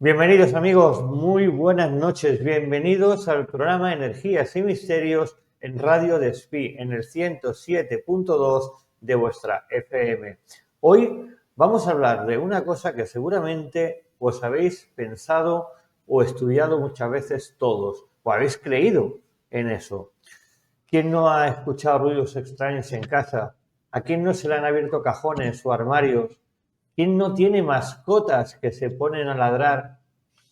Bienvenidos amigos, muy buenas noches, bienvenidos al programa Energías y Misterios en Radio Despí, en el 107.2 de vuestra FM. Hoy vamos a hablar de una cosa que seguramente os habéis pensado o estudiado muchas veces todos, o habéis creído en eso. ¿Quién no ha escuchado ruidos extraños en casa? ¿A quién no se le han abierto cajones o armarios? ¿Quién no tiene mascotas que se ponen a ladrar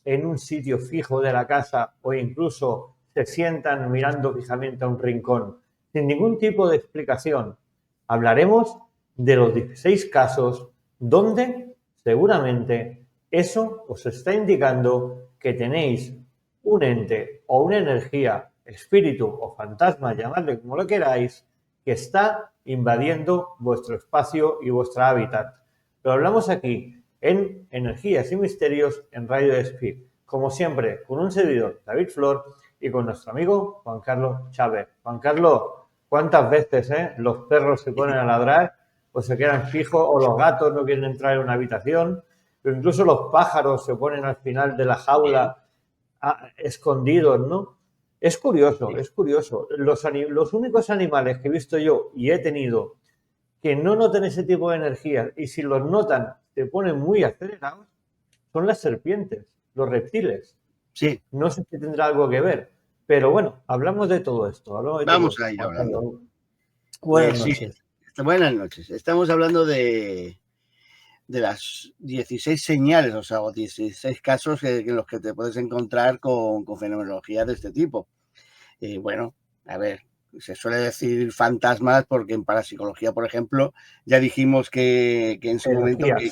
en un sitio fijo de la casa o incluso se sientan mirando fijamente a un rincón sin ningún tipo de explicación? Hablaremos de los 16 casos donde seguramente eso os está indicando que tenéis un ente o una energía, espíritu o fantasma, llamadle como lo queráis, que está invadiendo vuestro espacio y vuestro hábitat. Lo hablamos aquí en Energías y Misterios en Radio Despí. Como siempre, con un servidor, David Flor, y con nuestro amigo Juan Carlos Chávez. Juan Carlos, ¿cuántas veces los perros se ponen a ladrar o se quedan fijos o los gatos no quieren entrar en una habitación? O incluso los pájaros se ponen al final de la jaula escondidos, ¿no? Es curioso, es curioso. Los únicos animales que he visto yo y he tenido que no notan ese tipo de energía y si los notan se ponen muy acelerados son las serpientes, los reptiles. Sí. No sé si tendrá algo que ver, pero bueno, hablamos de todo esto. Vamos a ir hablando. Buenas noches. Sí, buenas noches. Estamos hablando de las 16 señales, o sea, 16 casos en los que te puedes encontrar con fenomenología de este tipo. Bueno, a ver, se suele decir fantasmas porque en parapsicología, por ejemplo, ya dijimos que en su momento que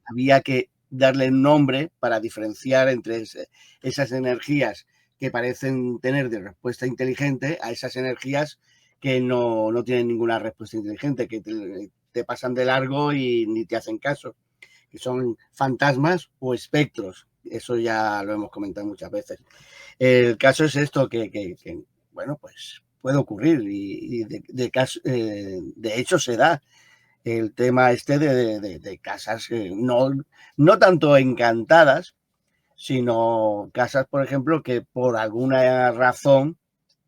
había que darle un nombre para diferenciar entre esas energías que parecen tener de respuesta inteligente a esas energías que no tienen ninguna respuesta inteligente, que te pasan de largo y ni te hacen caso, que son fantasmas o espectros. Eso ya lo hemos comentado muchas veces. El caso es esto, que bueno, pues puede ocurrir y de hecho se da el tema este de casas no tanto encantadas, sino casas, por ejemplo, que por alguna razón,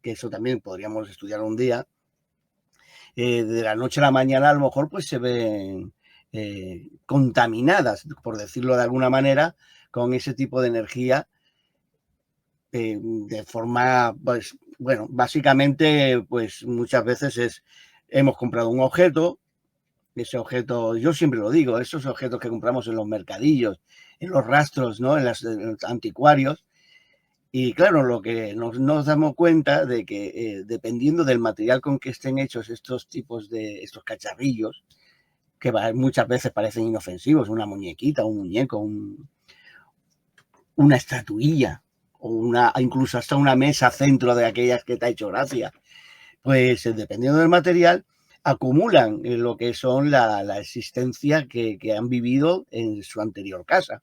que eso también podríamos estudiar un día, de la noche a la mañana a lo mejor pues se ven contaminadas, por decirlo de alguna manera, con ese tipo de energía de forma, pues, bueno, básicamente, pues muchas veces hemos comprado un objeto, ese objeto, yo siempre lo digo, esos objetos que compramos en los mercadillos, en los rastros, ¿no? En los anticuarios, y claro, lo que nos damos cuenta de que dependiendo del material con que estén hechos estos cacharrillos, que muchas veces parecen inofensivos, una muñequita, un muñeco, una estatuilla, o incluso hasta una mesa centro de aquellas que te ha hecho gracia, pues dependiendo del material, acumulan lo que son la existencia que han vivido en su anterior casa.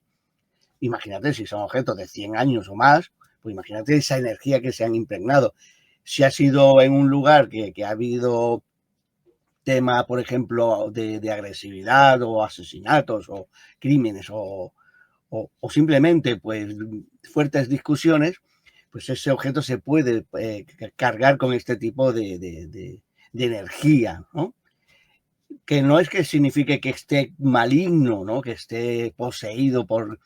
Imagínate, si son objetos de 100 años o más, pues imagínate esa energía que se han impregnado. Si ha sido en un lugar que ha habido tema, por ejemplo, de agresividad o asesinatos o crímenes o simplemente pues fuertes discusiones, pues ese objeto se puede cargar con este tipo de energía, ¿no? Que no es que signifique que esté maligno, ¿no? Que esté poseído por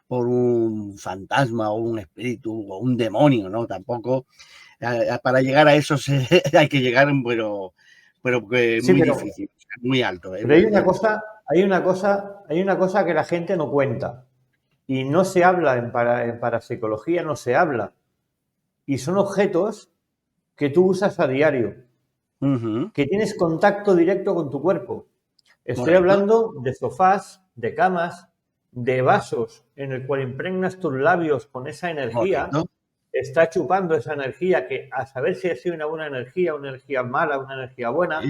un fantasma o un espíritu o un demonio, ¿no? Tampoco, para llegar a eso hay que llegar, pero sí, muy difícil, muy alto. Pero hay una cosa que la gente no cuenta y no se habla en parapsicología, no se habla. Y son objetos que tú usas a diario, que tienes contacto directo con tu cuerpo. Estoy hablando de sofás, de camas, de vasos en el cual impregnas tus labios con esa energía, está chupando esa energía que a saber si ha sido una buena energía, una energía mala, una energía buena,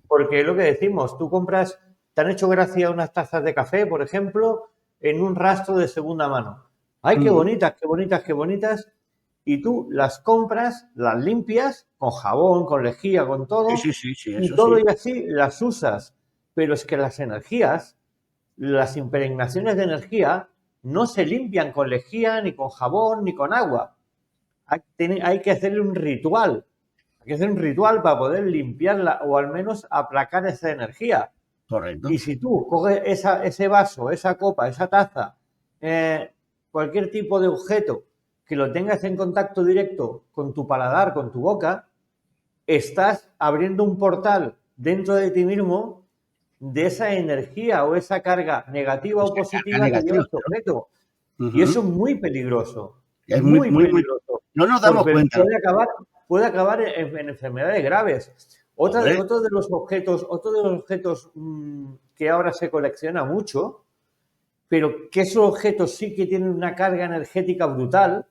porque es lo que decimos, tú compras, te han hecho gracia unas tazas de café, por ejemplo, en un rastro de segunda mano. ¡Ay, qué bonitas, qué bonitas, qué bonitas! Y tú las compras, las limpias con jabón, con lejía, con todo, y todo y así las usas. Pero es que las energías, las impregnaciones de energía, no se limpian con lejía, ni con jabón, ni con agua. Hay que hacerle un ritual. Hay que hacer un ritual para poder limpiarla o al menos aplacar esa energía. Correcto. Y si tú coges ese vaso, esa copa, esa taza, cualquier tipo de objeto que lo tengas en contacto directo con tu paladar, con tu boca, estás abriendo un portal dentro de ti mismo de esa energía o esa carga negativa o positiva que lleva este objeto. Y eso es muy peligroso. Es muy peligroso. No nos damos cuenta. Puede acabar en enfermedades graves. Otro de los objetos que ahora se colecciona mucho, pero que esos objetos sí que tienen una carga energética brutal,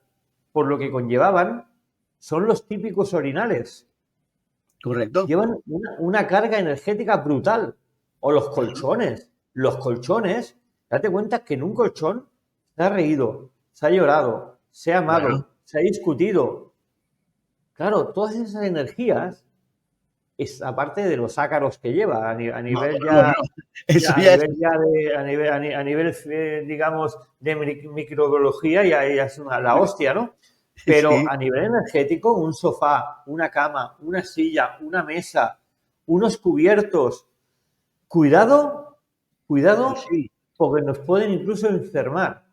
por lo que conllevaban, son los típicos orinales. Correcto. Llevan una carga energética brutal. O los colchones. Los colchones, date cuenta que en un colchón se ha reído, se ha llorado, se ha amado, se ha discutido. Claro, todas esas energías, aparte de los ácaros que lleva a nivel digamos, de microbiología, ya es la hostia, ¿no? Pero sí, a nivel energético, un sofá, una cama, una silla, una mesa, unos cubiertos, cuidado, sí, porque nos pueden incluso enfermar.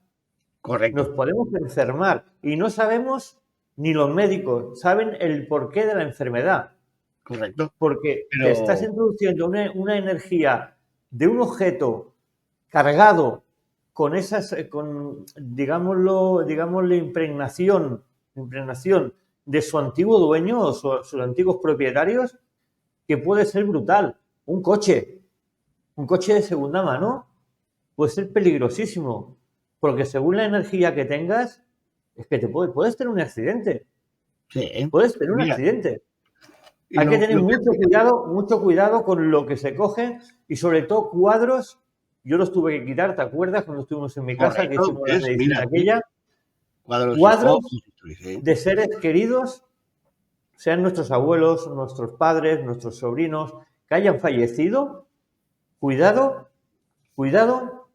Correcto. Nos podemos enfermar y no sabemos, ni los médicos saben el porqué de la enfermedad. Correcto. Porque te estás introduciendo una energía de un objeto cargado con esas, digámoslo, impregnación de su antiguo dueño o sus antiguos propietarios, que puede ser brutal. Un coche de segunda mano puede ser peligrosísimo, porque según la energía que tengas, es que puedes tener un accidente. Sí. Puedes tener un accidente. Hay que tener mucho cuidado con lo que se coge y sobre todo cuadros. Yo los tuve que quitar, ¿te acuerdas? Cuando estuvimos en mi casa, que hicimos la medicina aquella. Cuadros de seres queridos, sean nuestros abuelos, nuestros padres, nuestros sobrinos, que hayan fallecido. Cuidado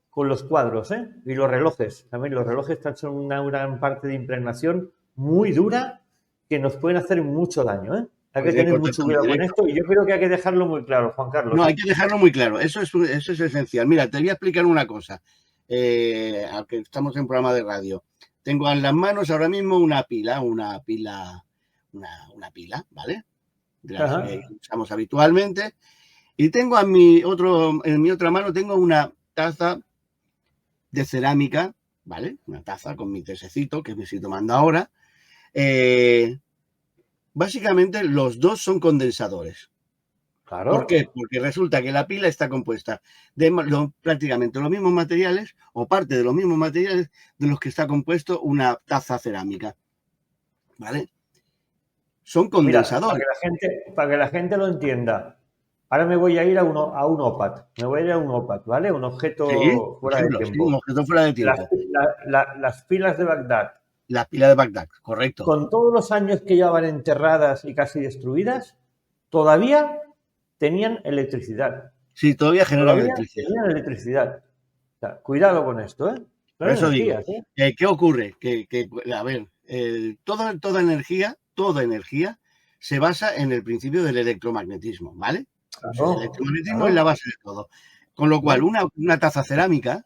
con los cuadros, ¿eh? Y los relojes. También los relojes son una gran parte de impregnación muy dura que nos pueden hacer mucho daño, ¿eh? Hay que tener mucho cuidado con esto y yo creo que hay que dejarlo muy claro, Juan Carlos. No, hay que dejarlo muy claro. Eso es esencial. Mira, te voy a explicar una cosa. Aunque estamos en programa de radio. Tengo en las manos ahora mismo una pila, ¿vale? De las que usamos habitualmente. Y tengo en mi otra mano tengo una taza de cerámica, ¿vale? Una taza con mi tesecito que me estoy tomando ahora. Básicamente los dos son condensadores. Claro. ¿Por qué? Porque resulta que la pila está compuesta de prácticamente los mismos materiales o parte de los mismos materiales de los que está compuesto una taza cerámica. ¿Vale? Son condensadores. Mira, para que la gente lo entienda, ahora me voy a ir a un OPAT. Me voy a ir a un OPAT, ¿vale? Un objeto fuera de tiempo. Sí, un objeto fuera de tiempo. Las pilas de Bagdad. La pila de Bagdad, correcto. Con todos los años que llevaban enterradas y casi destruidas, todavía tenían electricidad. Sí, todavía generan electricidad. Tenían electricidad. O sea, cuidado con esto, ¿eh? Por eso digo, ¿qué ocurre? A ver, toda energía se basa en el principio del electromagnetismo, ¿vale? Claro, el electromagnetismo es la base de todo. Con lo cual, una taza cerámica,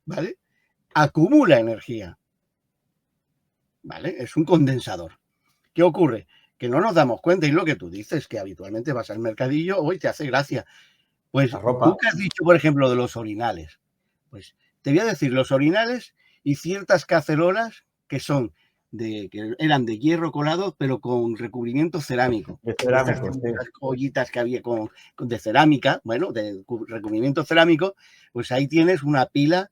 ¿vale? Acumula energía, ¿vale? Es un condensador. ¿Qué ocurre? Que no nos damos cuenta, y lo que tú dices, que habitualmente vas al mercadillo, hoy te hace gracia. Pues tú que has dicho, por ejemplo, de los orinales, pues te voy a decir, los orinales y ciertas cacerolas que eran de hierro colado, pero con recubrimiento cerámico. De cerámico, sí. Las ollitas que había de cerámica, bueno, de recubrimiento cerámico, pues ahí tienes una pila,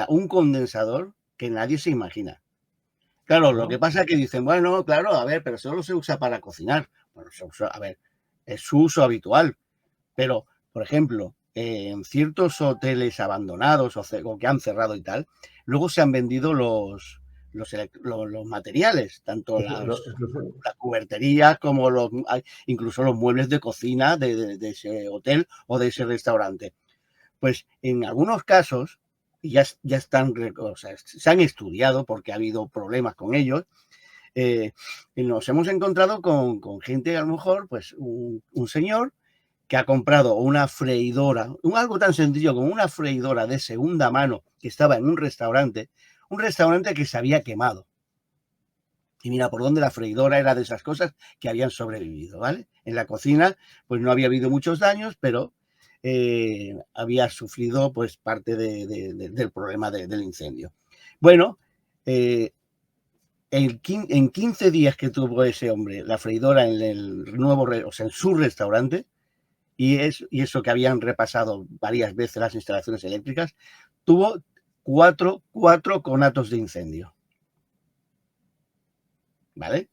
un condensador que nadie se imagina. Claro, lo que pasa es que dicen, bueno, claro, a ver, pero solo se usa para cocinar. Bueno, es su uso habitual. Pero, por ejemplo, en ciertos hoteles abandonados o que han cerrado y tal, luego se han vendido los materiales, tanto la cubertería como incluso los muebles de cocina de ese hotel o de ese restaurante. Pues en algunos casos y ya están, o sea, se han estudiado porque ha habido problemas con ellos. Y nos hemos encontrado con gente, a lo mejor, pues un señor que ha comprado una freidora, algo tan sencillo como una freidora de segunda mano que estaba en un restaurante que se había quemado. Y mira por dónde la freidora era de esas cosas que habían sobrevivido, ¿vale? En la cocina, pues no había habido muchos daños, pero había sufrido pues parte del problema del incendio. Bueno, en 15 días que tuvo ese hombre la freidora en el nuevo, o sea, en su restaurante, y eso que habían repasado varias veces las instalaciones eléctricas, tuvo cuatro conatos de incendio. ¿Vale?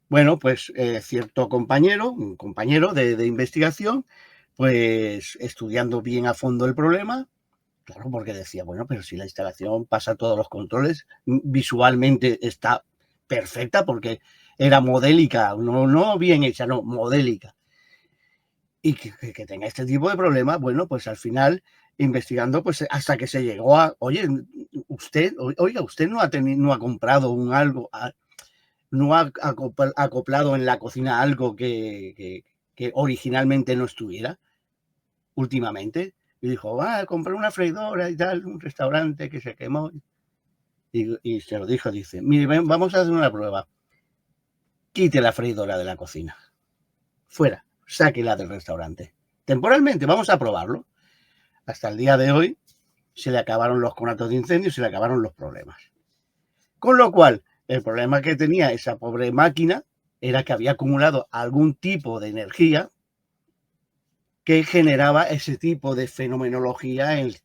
Bueno, pues cierto un compañero de investigación, pues estudiando bien a fondo el problema, claro, porque decía, bueno, pero si la instalación pasa todos los controles, visualmente está perfecta porque era modélica, no bien hecha, no, modélica. Y que tenga este tipo de problemas, bueno, pues al final, investigando, pues hasta que se llegó a, oye, usted no ha comprado no ha acoplado en la cocina algo que originalmente no estuviera últimamente. Y dijo, compré una freidora y tal, un restaurante que se quemó. Y se lo dijo, dice, mire, vamos a hacer una prueba. Quite la freidora de la cocina. Fuera, sáquela del restaurante. Temporalmente, vamos a probarlo. Hasta el día de hoy se le acabaron los conatos de incendio, se le acabaron los problemas. Con lo cual, el problema que tenía esa pobre máquina era que había acumulado algún tipo de energía que generaba ese tipo de fenomenología en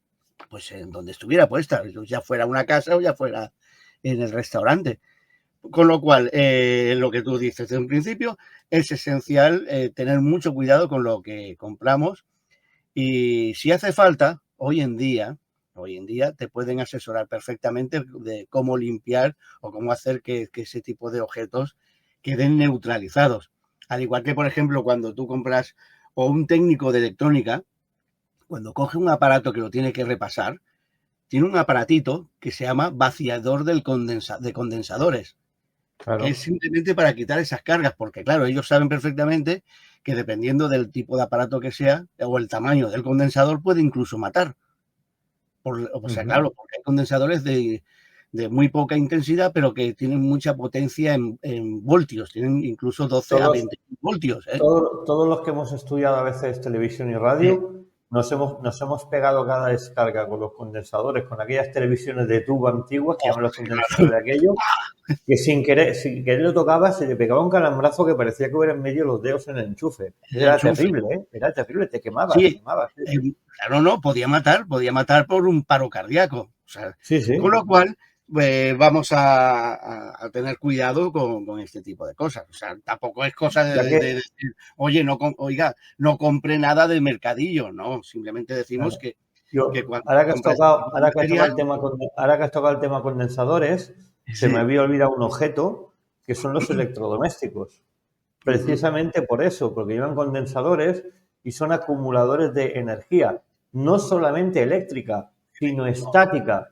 donde estuviera puesta, ya fuera una casa o ya fuera en el restaurante. Con lo cual, lo que tú dices desde un principio, es esencial tener mucho cuidado con lo que compramos, y si hace falta, hoy en día te pueden asesorar perfectamente de cómo limpiar o cómo hacer que ese tipo de objetos queden neutralizados. Al igual que, por ejemplo, cuando tú compras, o un técnico de electrónica, cuando coge un aparato que lo tiene que repasar, tiene un aparatito que se llama vaciador de condensadores, Claro. que es simplemente para quitar esas cargas, porque claro, ellos saben perfectamente que dependiendo del tipo de aparato que sea o el tamaño del condensador puede incluso matar. O sea, claro, porque hay condensadores de muy poca intensidad, pero que tienen mucha potencia en voltios, tienen incluso 12 a Todos, 20 voltios. todos los que hemos estudiado a veces televisión y radio nos hemos pegado cada descarga con los condensadores, con aquellas televisiones de tubo antiguas que Oh, llaman los condensadores de aquello, que sin querer lo tocabas, se te pegaba un calambrazo que parecía que hubiera en medio los dedos en el enchufe. el Era enchufe. terrible, ¿eh? Era terrible, te quemabas, Sí, quemabas. Sí, claro, no, podía matar por un paro cardíaco. O sea, sí. Sí. con lo cual, vamos a tener cuidado con este tipo de cosas. O sea, tampoco es cosa Ya de que, decir, oye, no compre nada de mercadillo, no. Simplemente decimos claro, que yo, cuando compras este tipo de material, ahora que has tocado el tema condensadores, se me sí. había olvidado un objeto que son los electrodomésticos. Precisamente por eso, porque llevan condensadores y son acumuladores de energía, no solamente eléctrica, sino estática.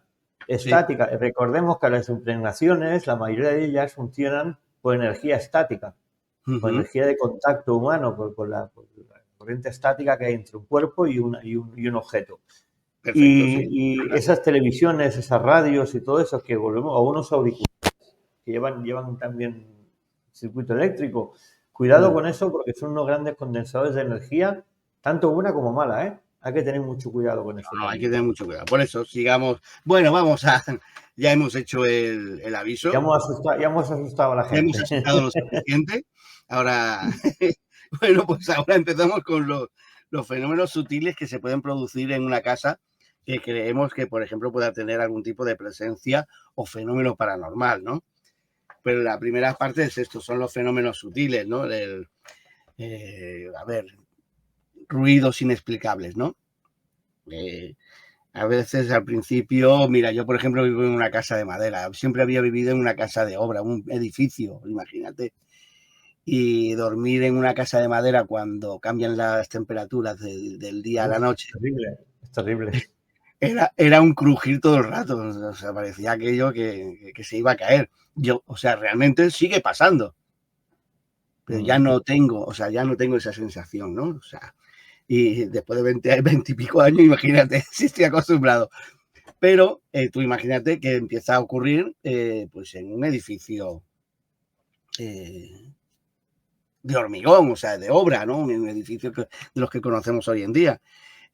Sí. Estática. Recordemos que las impregnaciones, la mayoría de ellas funcionan por energía estática, por Ujú. energía de contacto humano, por la corriente estática que hay entre un cuerpo y un objeto. Perfecto, sí. Y esas televisiones, esas radios y todo eso, que volvemos a unos auriculares que llevan también circuito eléctrico. Cuidado Mm. con eso porque son unos grandes condensadores de energía, tanto buena como mala, ¿eh? Hay que tener mucho cuidado con eso No, hay que también. tener mucho cuidado. Por eso, sigamos. Bueno, ya hemos hecho el aviso. Ya hemos asustado a la Ya hemos gente. asustado lo suficiente. Ahora, bueno, pues ahora empezamos con los fenómenos sutiles que se pueden producir en una casa que creemos que, por ejemplo, pueda tener algún tipo de presencia o fenómeno paranormal, ¿no? Pero la primera parte es esto, son los fenómenos sutiles, ¿no? A ver, ruidos inexplicables, ¿no? A veces al principio, mira, yo por ejemplo vivo en una casa de madera, siempre había vivido en una casa de obra, un edificio, imagínate. Y dormir en una casa de madera cuando cambian las temperaturas del día a la Uf, noche es terrible, es terrible. era un crujir todo el rato, o sea, parecía aquello que se iba a caer. O sea, realmente sigue pasando, pero ya no tengo, o sea, ya no tengo esa sensación, ¿no? O sea, y después de 20 y pico años, imagínate, si estoy acostumbrado. Pero tú imagínate que empieza a ocurrir pues en un edificio de hormigón, o sea, de obra, ¿no? Un edificio de los que conocemos hoy en día.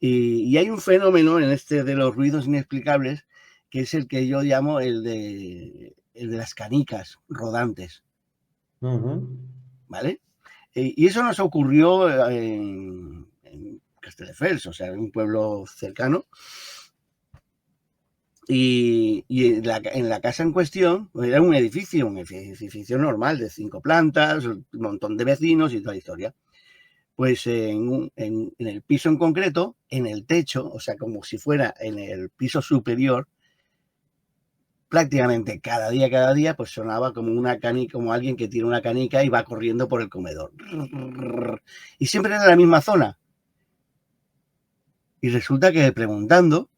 Y hay un fenómeno en este de los ruidos inexplicables, que es el que yo llamo el de las canicas rodantes, ¿vale? Y eso nos ocurrió en Castelldefels, o sea, en un pueblo cercano. Y en la casa en cuestión era un edificio normal de 5 plantas, un montón de vecinos y toda la historia. Pues en el piso en concreto, en el techo, o sea, como si fuera en el piso superior, prácticamente cada día, pues sonaba como una canica, como alguien que tiene una canica y va corriendo por el comedor. Y siempre era la misma zona. Y resulta que preguntando,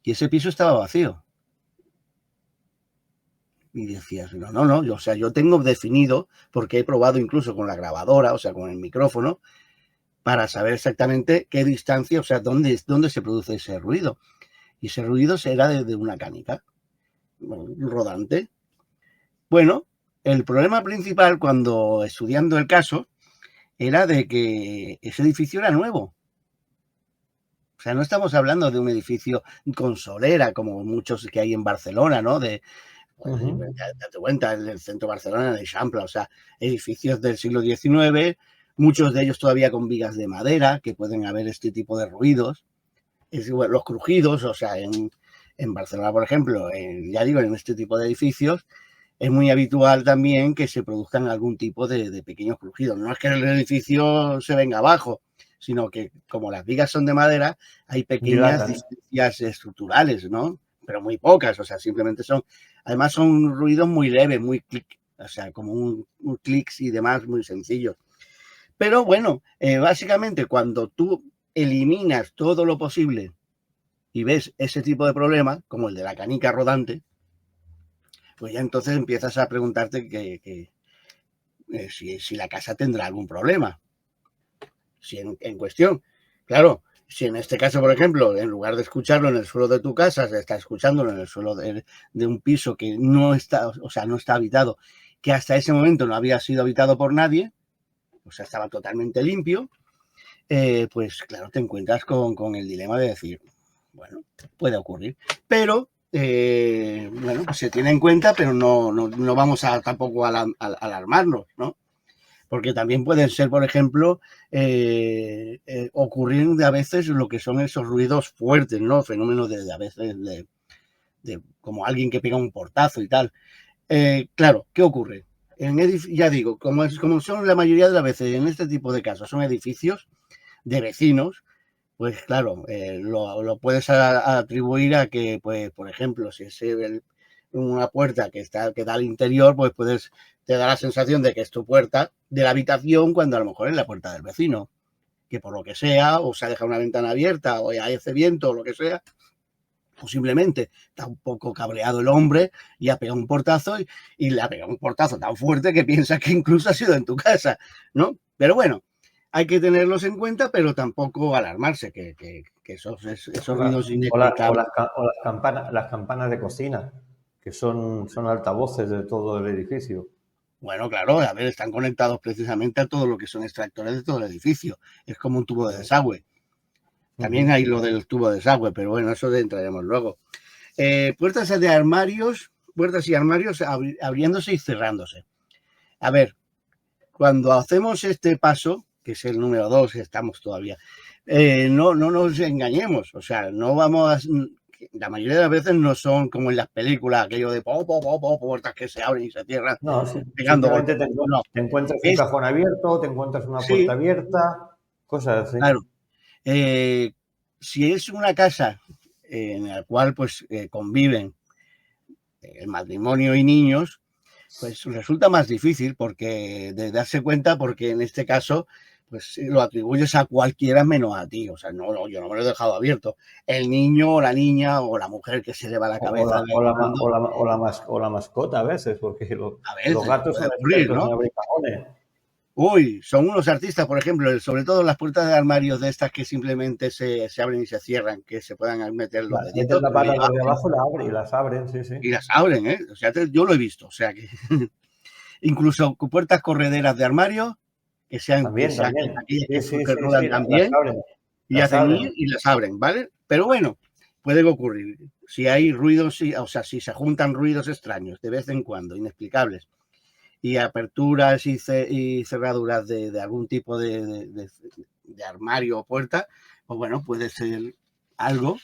y ese piso estaba vacío. Y decías, no, o sea, yo tengo definido, porque he probado incluso con la grabadora, o sea, con el micrófono, para saber exactamente qué distancia, o sea, dónde se produce ese ruido. Y ese ruido será de una canica rodante. Bueno, el problema principal cuando estudiando el caso era de que ese edificio era nuevo. O sea, no estamos hablando de un edificio con solera, como muchos que hay en Barcelona, ¿no? Date cuenta, en el centro de Barcelona, de Eixample, o sea, edificios del siglo XIX, muchos de ellos todavía con vigas de madera, que pueden haber este tipo de ruidos. Los crujidos, o sea, en Barcelona, por ejemplo, ya digo, en este tipo de edificios, es muy habitual también que se produzcan algún tipo de pequeños crujidos. No es que el edificio se venga abajo, sino que como las vigas son de madera, hay pequeñas diferencias estructurales, ¿no? Pero muy pocas, o sea, simplemente además son ruidos muy leves, muy clic, o sea, como un clics y demás muy sencillos. Pero bueno, básicamente cuando tú eliminas todo lo posible y ves ese tipo de problema, como el de la canica rodante, pues ya entonces empiezas a preguntarte si la casa tendrá algún problema. Si en cuestión, claro, si en este caso, por ejemplo, en lugar de escucharlo en el suelo de tu casa, se está escuchándolo en el suelo de un piso que no está, o sea, no está habitado, que hasta ese momento no había sido habitado por nadie, o sea, estaba totalmente limpio, pues claro, te encuentras con el dilema de decir, bueno, puede ocurrir, pero bueno, pues se tiene en cuenta, pero no vamos a tampoco alarmarnos, ¿no? Porque también pueden ser, por ejemplo, ocurrir a veces lo que son esos ruidos fuertes, ¿no? Fenómenos de a veces de como alguien que pega un portazo y tal. Claro, ¿qué ocurre? Ya digo, como son la mayoría de las veces en este tipo de casos, son edificios de vecinos, pues claro, lo puedes atribuir a que, pues, por ejemplo, si es una puerta que da al interior, pues te da la sensación de que es tu puerta de la habitación cuando a lo mejor es la puerta del vecino, que por lo que sea, o se ha dejado una ventana abierta, o hay ese viento, o lo que sea, o simplemente está un poco cabreado el hombre y ha pegado un portazo y le ha pegado un portazo tan fuerte que piensa que incluso ha sido en tu casa, ¿no? Pero bueno, hay que tenerlos en cuenta, pero tampoco alarmarse, que esos ruidos inexplicables. O las campanas de cocina, que son altavoces de todo el edificio. Bueno, claro, a ver, están conectados precisamente a todo lo que son extractores de todo el edificio. Es como un tubo de desagüe. También hay lo del tubo de desagüe, pero bueno, eso entraremos luego. Puertas y armarios abriéndose y cerrándose. A ver, cuando hacemos este paso, que es el número 2, estamos todavía, no nos engañemos, o sea, no vamos a... La mayoría de las veces no son como en las películas, aquello de puertas que se abren y se cierran, No, pegando simplemente golpes. No, te encuentras un cajón abierto, te encuentras una puerta abierta, cosas así. Claro. Si es una casa en la cual pues conviven el matrimonio y niños, pues resulta más difícil porque de darse cuenta, porque en este caso pues lo atribuyes a cualquiera menos a ti. O sea, no, yo no me lo he dejado abierto. El niño o la niña o la mujer que se le va la cabeza de vez en cuando, O la mascota a veces, porque a los veces gatos puede son ocurrir, expertos ¿no? en abrir cajones. Uy, son unos artistas, por ejemplo, sobre todo las puertas de armarios de estas que simplemente se abren y se cierran, que se puedan meter los Meten deditos la pata por debajo y las abren, sí, sí. y las abren, ¿eh? O sea, yo lo he visto, o sea que incluso puertas correderas de armario También, también. aquellas Sí, sí, que sí, ruedan sí, las también abren. y Las hacen abren. y las abren, ¿vale? Pero bueno, puede ocurrir. Si hay ruidos, o sea, si se juntan ruidos extraños de vez en cuando, inexplicables, y aperturas y cerraduras de algún tipo de armario o puerta, pues bueno, puede ser algo.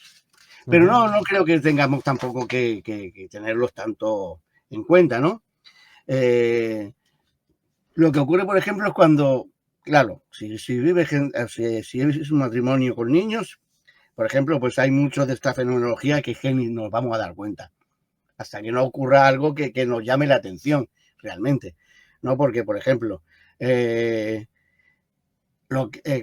Pero no creo que tengamos tampoco que tenerlos tanto en cuenta, ¿no? Lo que ocurre, por ejemplo, es cuando, claro, si es un matrimonio con niños, por ejemplo, pues hay mucho de esta fenomenología que ni nos vamos a dar cuenta, hasta que no ocurra algo que nos llame la atención, realmente. ¿No? Porque, por ejemplo,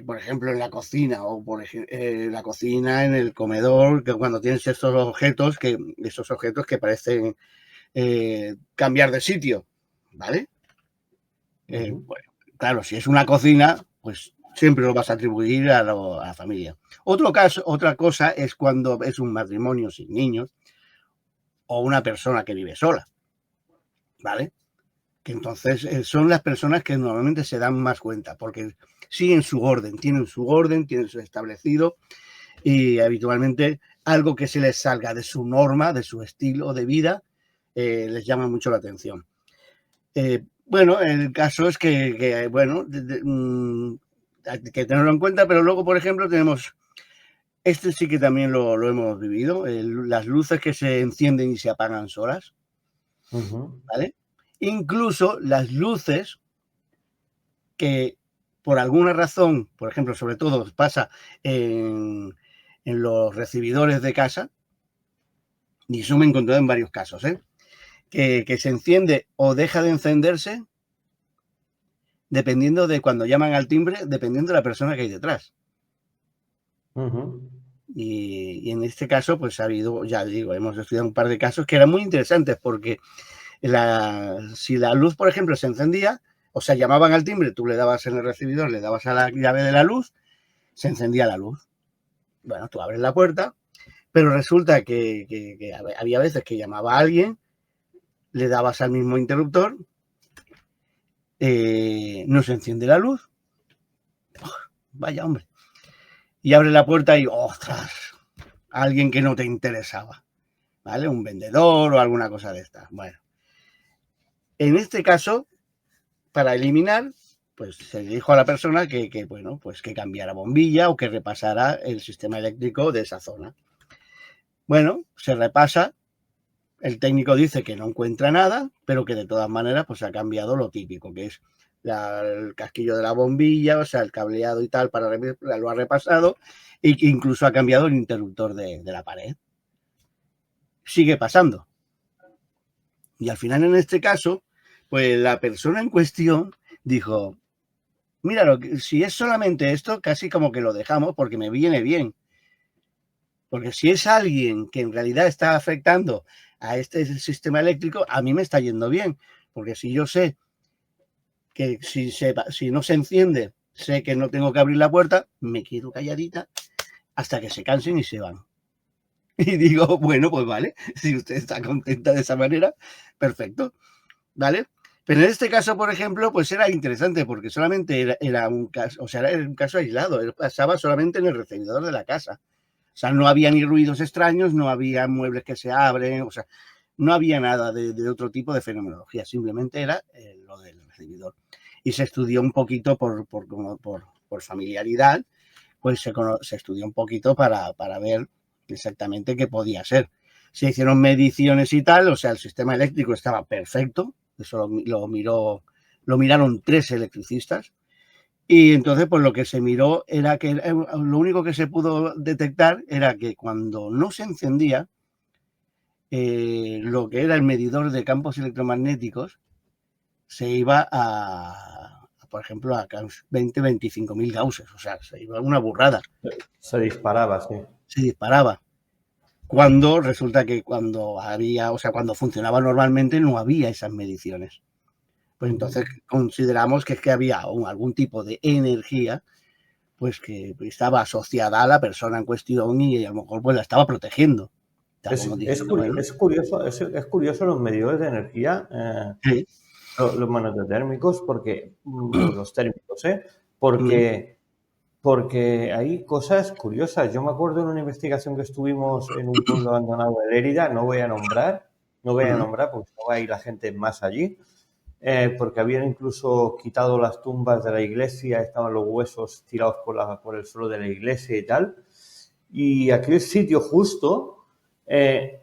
por ejemplo, en la cocina o la cocina, en el comedor, que cuando tienes esos objetos que parecen cambiar de sitio, ¿vale? Bueno, claro, si es una cocina, pues siempre lo vas a atribuir a la familia. Otra cosa es cuando es un matrimonio sin niños o una persona que vive sola, ¿vale? Que entonces son las personas que normalmente se dan más cuenta, porque siguen su orden, tienen su establecido, y habitualmente algo que se les salga de su norma, de su estilo de vida, les llama mucho la atención. Bueno, el caso es que bueno, hay que tenerlo en cuenta, pero luego, por ejemplo, tenemos, sí que también lo hemos vivido, las luces que se encienden y se apagan solas, ¿vale? Incluso las luces que por alguna razón, por ejemplo, sobre todo pasa en los recibidores de casa, y eso me he encontrado en varios casos, que se enciende o deja de encenderse dependiendo de cuando llaman al timbre, dependiendo de la persona que hay detrás. Y en este caso, pues ha habido, ya digo, hemos estudiado un par de casos que eran muy interesantes porque si la luz, por ejemplo, se encendía, o sea, llamaban al timbre, tú le dabas en el recibidor, le dabas a la llave de la luz, se encendía la luz. Bueno, tú abres la puerta, pero resulta que había veces que llamaba a alguien, le dabas al mismo interruptor, no se enciende la luz. Oh, vaya hombre. Y abre la puerta y, ostras, alguien que no te interesaba, ¿vale? Un vendedor o alguna cosa de estas. Bueno, en este caso, para eliminar, pues se dijo a la persona bueno, pues que cambiara bombilla o que repasara el sistema eléctrico de esa zona. Bueno, se repasa, el técnico dice que no encuentra nada, pero que de todas maneras pues ha cambiado lo típico, que es el casquillo de la bombilla, o sea, el cableado y tal, lo ha repasado, y que incluso ha cambiado el interruptor de la pared. Sigue pasando. Y al final, en este caso, pues la persona en cuestión dijo, mira, si es solamente esto, casi como que lo dejamos porque me viene bien. Porque si es alguien que en realidad está afectando a este sistema eléctrico, a mí me está yendo bien. Porque si yo sé que si no se enciende, sé que no tengo que abrir la puerta, me quedo calladita hasta que se cansen y se van. Y digo, bueno, pues vale, si usted está contenta de esa manera, perfecto, ¿vale? Pero en este caso, por ejemplo, pues era interesante porque solamente era un caso, o sea, era un caso aislado, pasaba solamente en el recibidor de la casa. O sea, no había ni ruidos extraños, no había muebles que se abren, o sea, no había nada de otro tipo de fenomenología, simplemente era lo del recibidor. Y se estudió un poquito por familiaridad, pues se estudió un poquito para ver exactamente qué podía ser. Se hicieron mediciones y tal, o sea, el sistema eléctrico estaba perfecto, eso lo miraron 3 electricistas, y entonces pues lo que se miró era que lo único que se pudo detectar era que cuando no se encendía, lo que era el medidor de campos electromagnéticos se iba por ejemplo, a 20-25.000 gauss, o sea, se iba una burrada. Se disparaba, sí. Se disparaba. Cuando resulta que cuando funcionaba normalmente no había esas mediciones. Pues entonces consideramos que es que había algún tipo de energía pues que estaba asociada a la persona en cuestión y a lo mejor pues la estaba protegiendo. Es curioso los medidores de energía, Sí. los magnetotérmicos, porque los térmicos, porque hay cosas curiosas. Yo me acuerdo en una investigación que estuvimos en un pueblo abandonado de Lérida, no voy a nombrar porque no va a ir la gente más allí, porque habían incluso quitado las tumbas de la iglesia, estaban los huesos tirados por el suelo de la iglesia y tal. Y aquel sitio justo,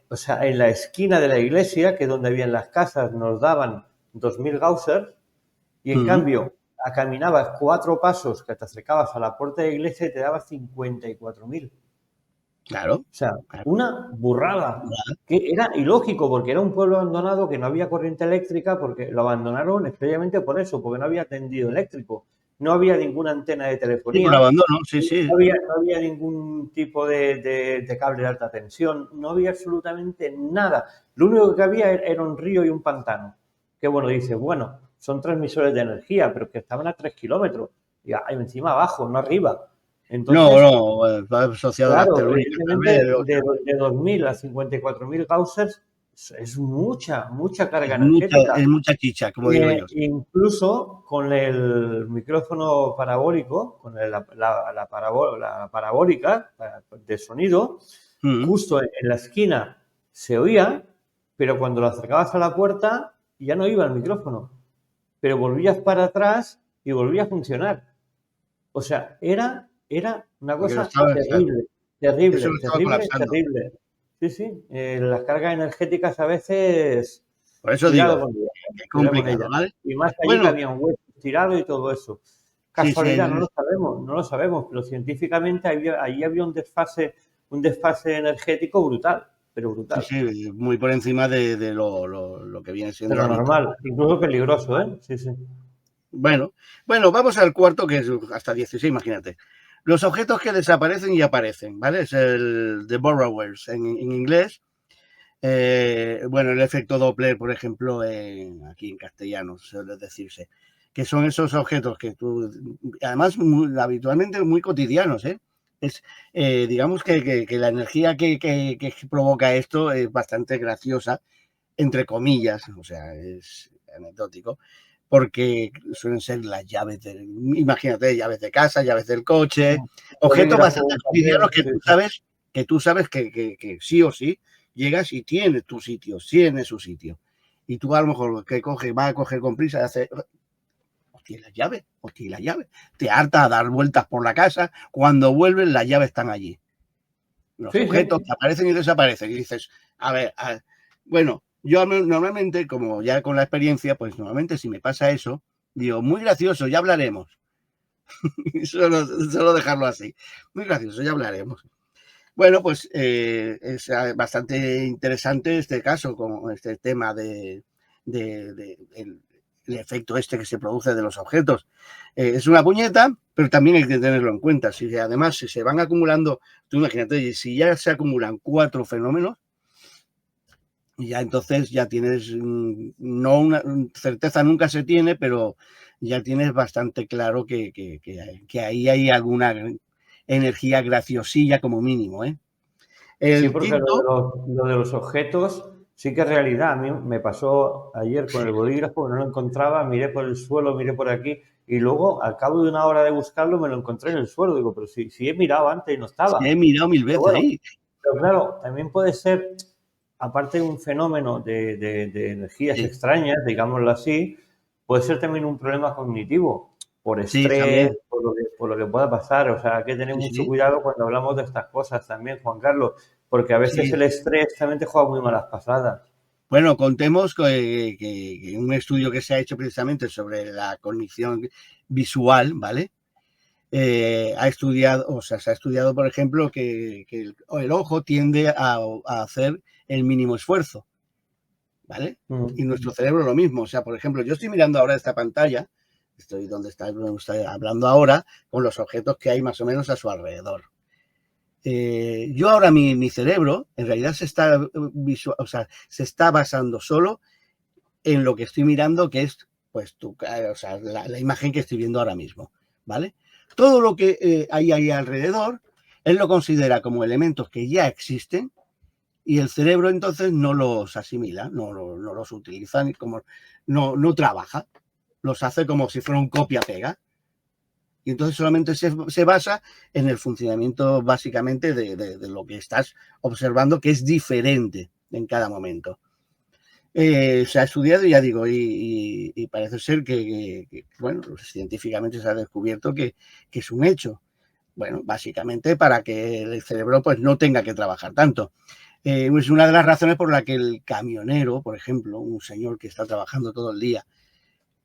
o sea, en la esquina de la iglesia, que es donde habían las casas, nos daban 2.000 gausers, y en cambio caminabas 4 pasos que te acercabas a la puerta de la iglesia y te daba 54.000. Claro. O sea, una burrada. Que era ilógico, porque era un pueblo abandonado que no había corriente eléctrica, porque lo abandonaron especialmente por eso, porque no había tendido eléctrico. No había ninguna antena de telefonía. Sí, por abandono, sí. No había ningún tipo de cable de alta tensión, no había absolutamente nada. Lo único que había era un río y un pantano. Que bueno, dice, bueno, son transmisores de energía, pero que estaban a 3 kilómetros. Y encima abajo, no arriba. Entonces, va asociado a las claro, telúricas. evidentemente de 2.000 a 54.000 gausers es mucha carga energética. Es mucha chicha, como digo yo. Incluso con el micrófono parabólico, con la parabólica de sonido, justo en la esquina se oía, pero cuando lo acercabas a la puerta ya no iba el micrófono, pero volvías para atrás y volvía a funcionar. O sea, era una cosa terrible. Sí. Las cargas energéticas a veces... Por eso digo, es complicado, ¿vale? Y más allí que había un hueso tirado y todo eso. Casualidad, sí, no lo sabemos, pero científicamente ahí había un desfase energético brutal, pero brutal. Sí, muy por encima de lo que viene siendo pero normal, incluso peligroso, ¿eh? Sí. Bueno, vamos al cuarto, que es hasta 16, imagínate. Los objetos que desaparecen y aparecen, ¿vale? Es el de borrowers en inglés. Bueno, el efecto Doppler, por ejemplo, aquí en castellano suele decirse, que son esos objetos que tú, además habitualmente muy cotidianos, es, digamos que la energía que provoca esto es bastante graciosa, entre comillas, o sea, es anecdótico, porque suelen ser las llaves imagínate, llaves de casa, llaves del coche, objetos bastante cotidianos que tú sabes que sí o sí llegas y tiene tu sitio, tiene su sitio. Y tú a lo mejor va a coger con prisa y hace, hostia, la llave. Te harta a dar vueltas por la casa, cuando vuelves las llaves están allí. Los objetos aparecen y desaparecen. Y dices, a ver, bueno, yo normalmente, como ya con la experiencia, pues normalmente si me pasa eso, digo, muy gracioso, ya hablaremos. solo dejarlo así. Muy gracioso, ya hablaremos. Bueno, pues es bastante interesante este caso, con este tema el efecto este que se produce de los objetos. Es una puñeta, pero también hay que tenerlo en cuenta. Además, si se van acumulando, tú imagínate, si ya se acumulan 4 fenómenos, ya entonces ya tienes, no una certeza nunca se tiene, pero ya tienes bastante claro que ahí hay alguna energía graciosilla como mínimo, Sí, porque lo de los objetos sí que es realidad. A mí me pasó ayer con el bolígrafo, no lo encontraba, miré por el suelo, miré por aquí, y luego, al cabo de una hora de buscarlo, me lo encontré en el suelo. Digo, pero si he mirado antes y no estaba. Sí, he mirado 1000 veces ahí. Pero claro, también puede ser, aparte de un fenómeno de energías extrañas, digámoslo así, puede ser también un problema cognitivo, por estrés, por lo que pueda pasar. O sea, hay que tener mucho cuidado cuando hablamos de estas cosas también, Juan Carlos, porque a veces el estrés también te juega muy malas pasadas. Bueno, contemos que un estudio que se ha hecho precisamente sobre la cognición visual, ¿vale? Se ha estudiado, por ejemplo, que el ojo tiende a hacer el mínimo esfuerzo, ¿vale? Y nuestro cerebro lo mismo. O sea, por ejemplo, yo estoy mirando ahora esta pantalla, estoy donde estoy hablando ahora, con los objetos que hay más o menos a su alrededor. Yo ahora mi cerebro en realidad se está basando solo en lo que estoy mirando, que es pues la imagen que estoy viendo ahora mismo, ¿vale? Todo lo que hay ahí alrededor, él lo considera como elementos que ya existen y el cerebro entonces no los asimila, no los utiliza, no trabaja, los hace como si fuera un copia-pega. Y entonces solamente se basa en el funcionamiento básicamente de lo que estás observando, que es diferente en cada momento. Se ha estudiado, ya digo, y parece ser bueno, científicamente se ha descubierto que es un hecho. Bueno, básicamente para que el cerebro pues no tenga que trabajar tanto. Es una de las razones por la que el camionero, por ejemplo, un señor que está trabajando todo el día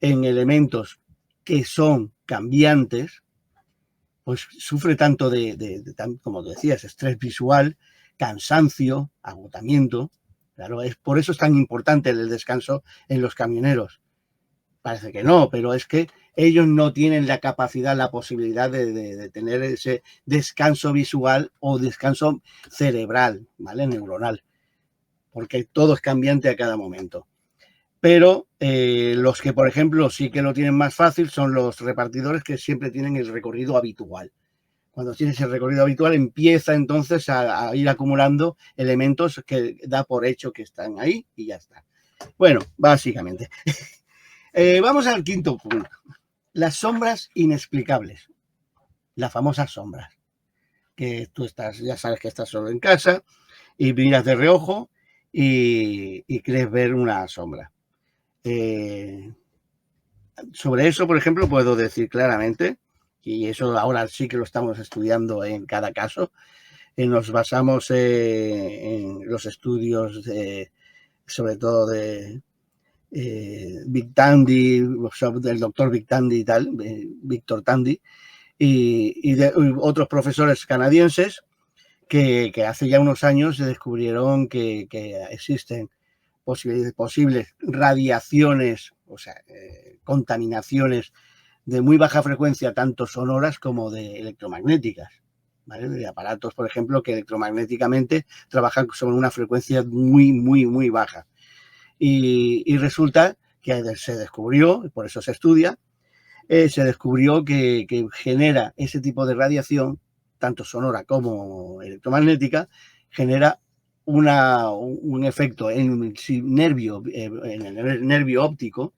en elementos que son cambiantes, pues sufre tanto como decías, estrés visual, cansancio, agotamiento. Claro, por eso es tan importante el descanso en los camioneros. Parece que no, pero es que ellos no tienen la capacidad, la posibilidad de tener ese descanso visual o descanso cerebral, ¿vale? Neuronal, porque todo es cambiante a cada momento. Pero los que, por ejemplo, sí que lo tienen más fácil son los repartidores que siempre tienen el recorrido habitual. Cuando tienes el recorrido habitual, empieza entonces a ir acumulando elementos que da por hecho que están ahí y ya está. Bueno, básicamente. Vamos al quinto punto. Las sombras inexplicables. Las famosas sombras. Que tú ya sabes que estás solo en casa y miras de reojo y crees ver una sombra. Sobre eso, por ejemplo, puedo decir claramente, y eso ahora sí que lo estamos estudiando en cada caso, nos basamos en los estudios sobre todo de Big Tandy, del doctor Big Tandy y tal, Víctor Tandy, y de otros profesores canadienses que hace ya unos años se descubrieron que existen posibles radiaciones, o sea, contaminaciones de muy baja frecuencia, tanto sonoras como de electromagnéticas, ¿vale? De aparatos, por ejemplo, que electromagnéticamente trabajan sobre una frecuencia muy, muy, muy baja. Y resulta que se descubrió, por eso se estudia, se descubrió que genera ese tipo de radiación, tanto sonora como electromagnética, genera un efecto en el nervio óptico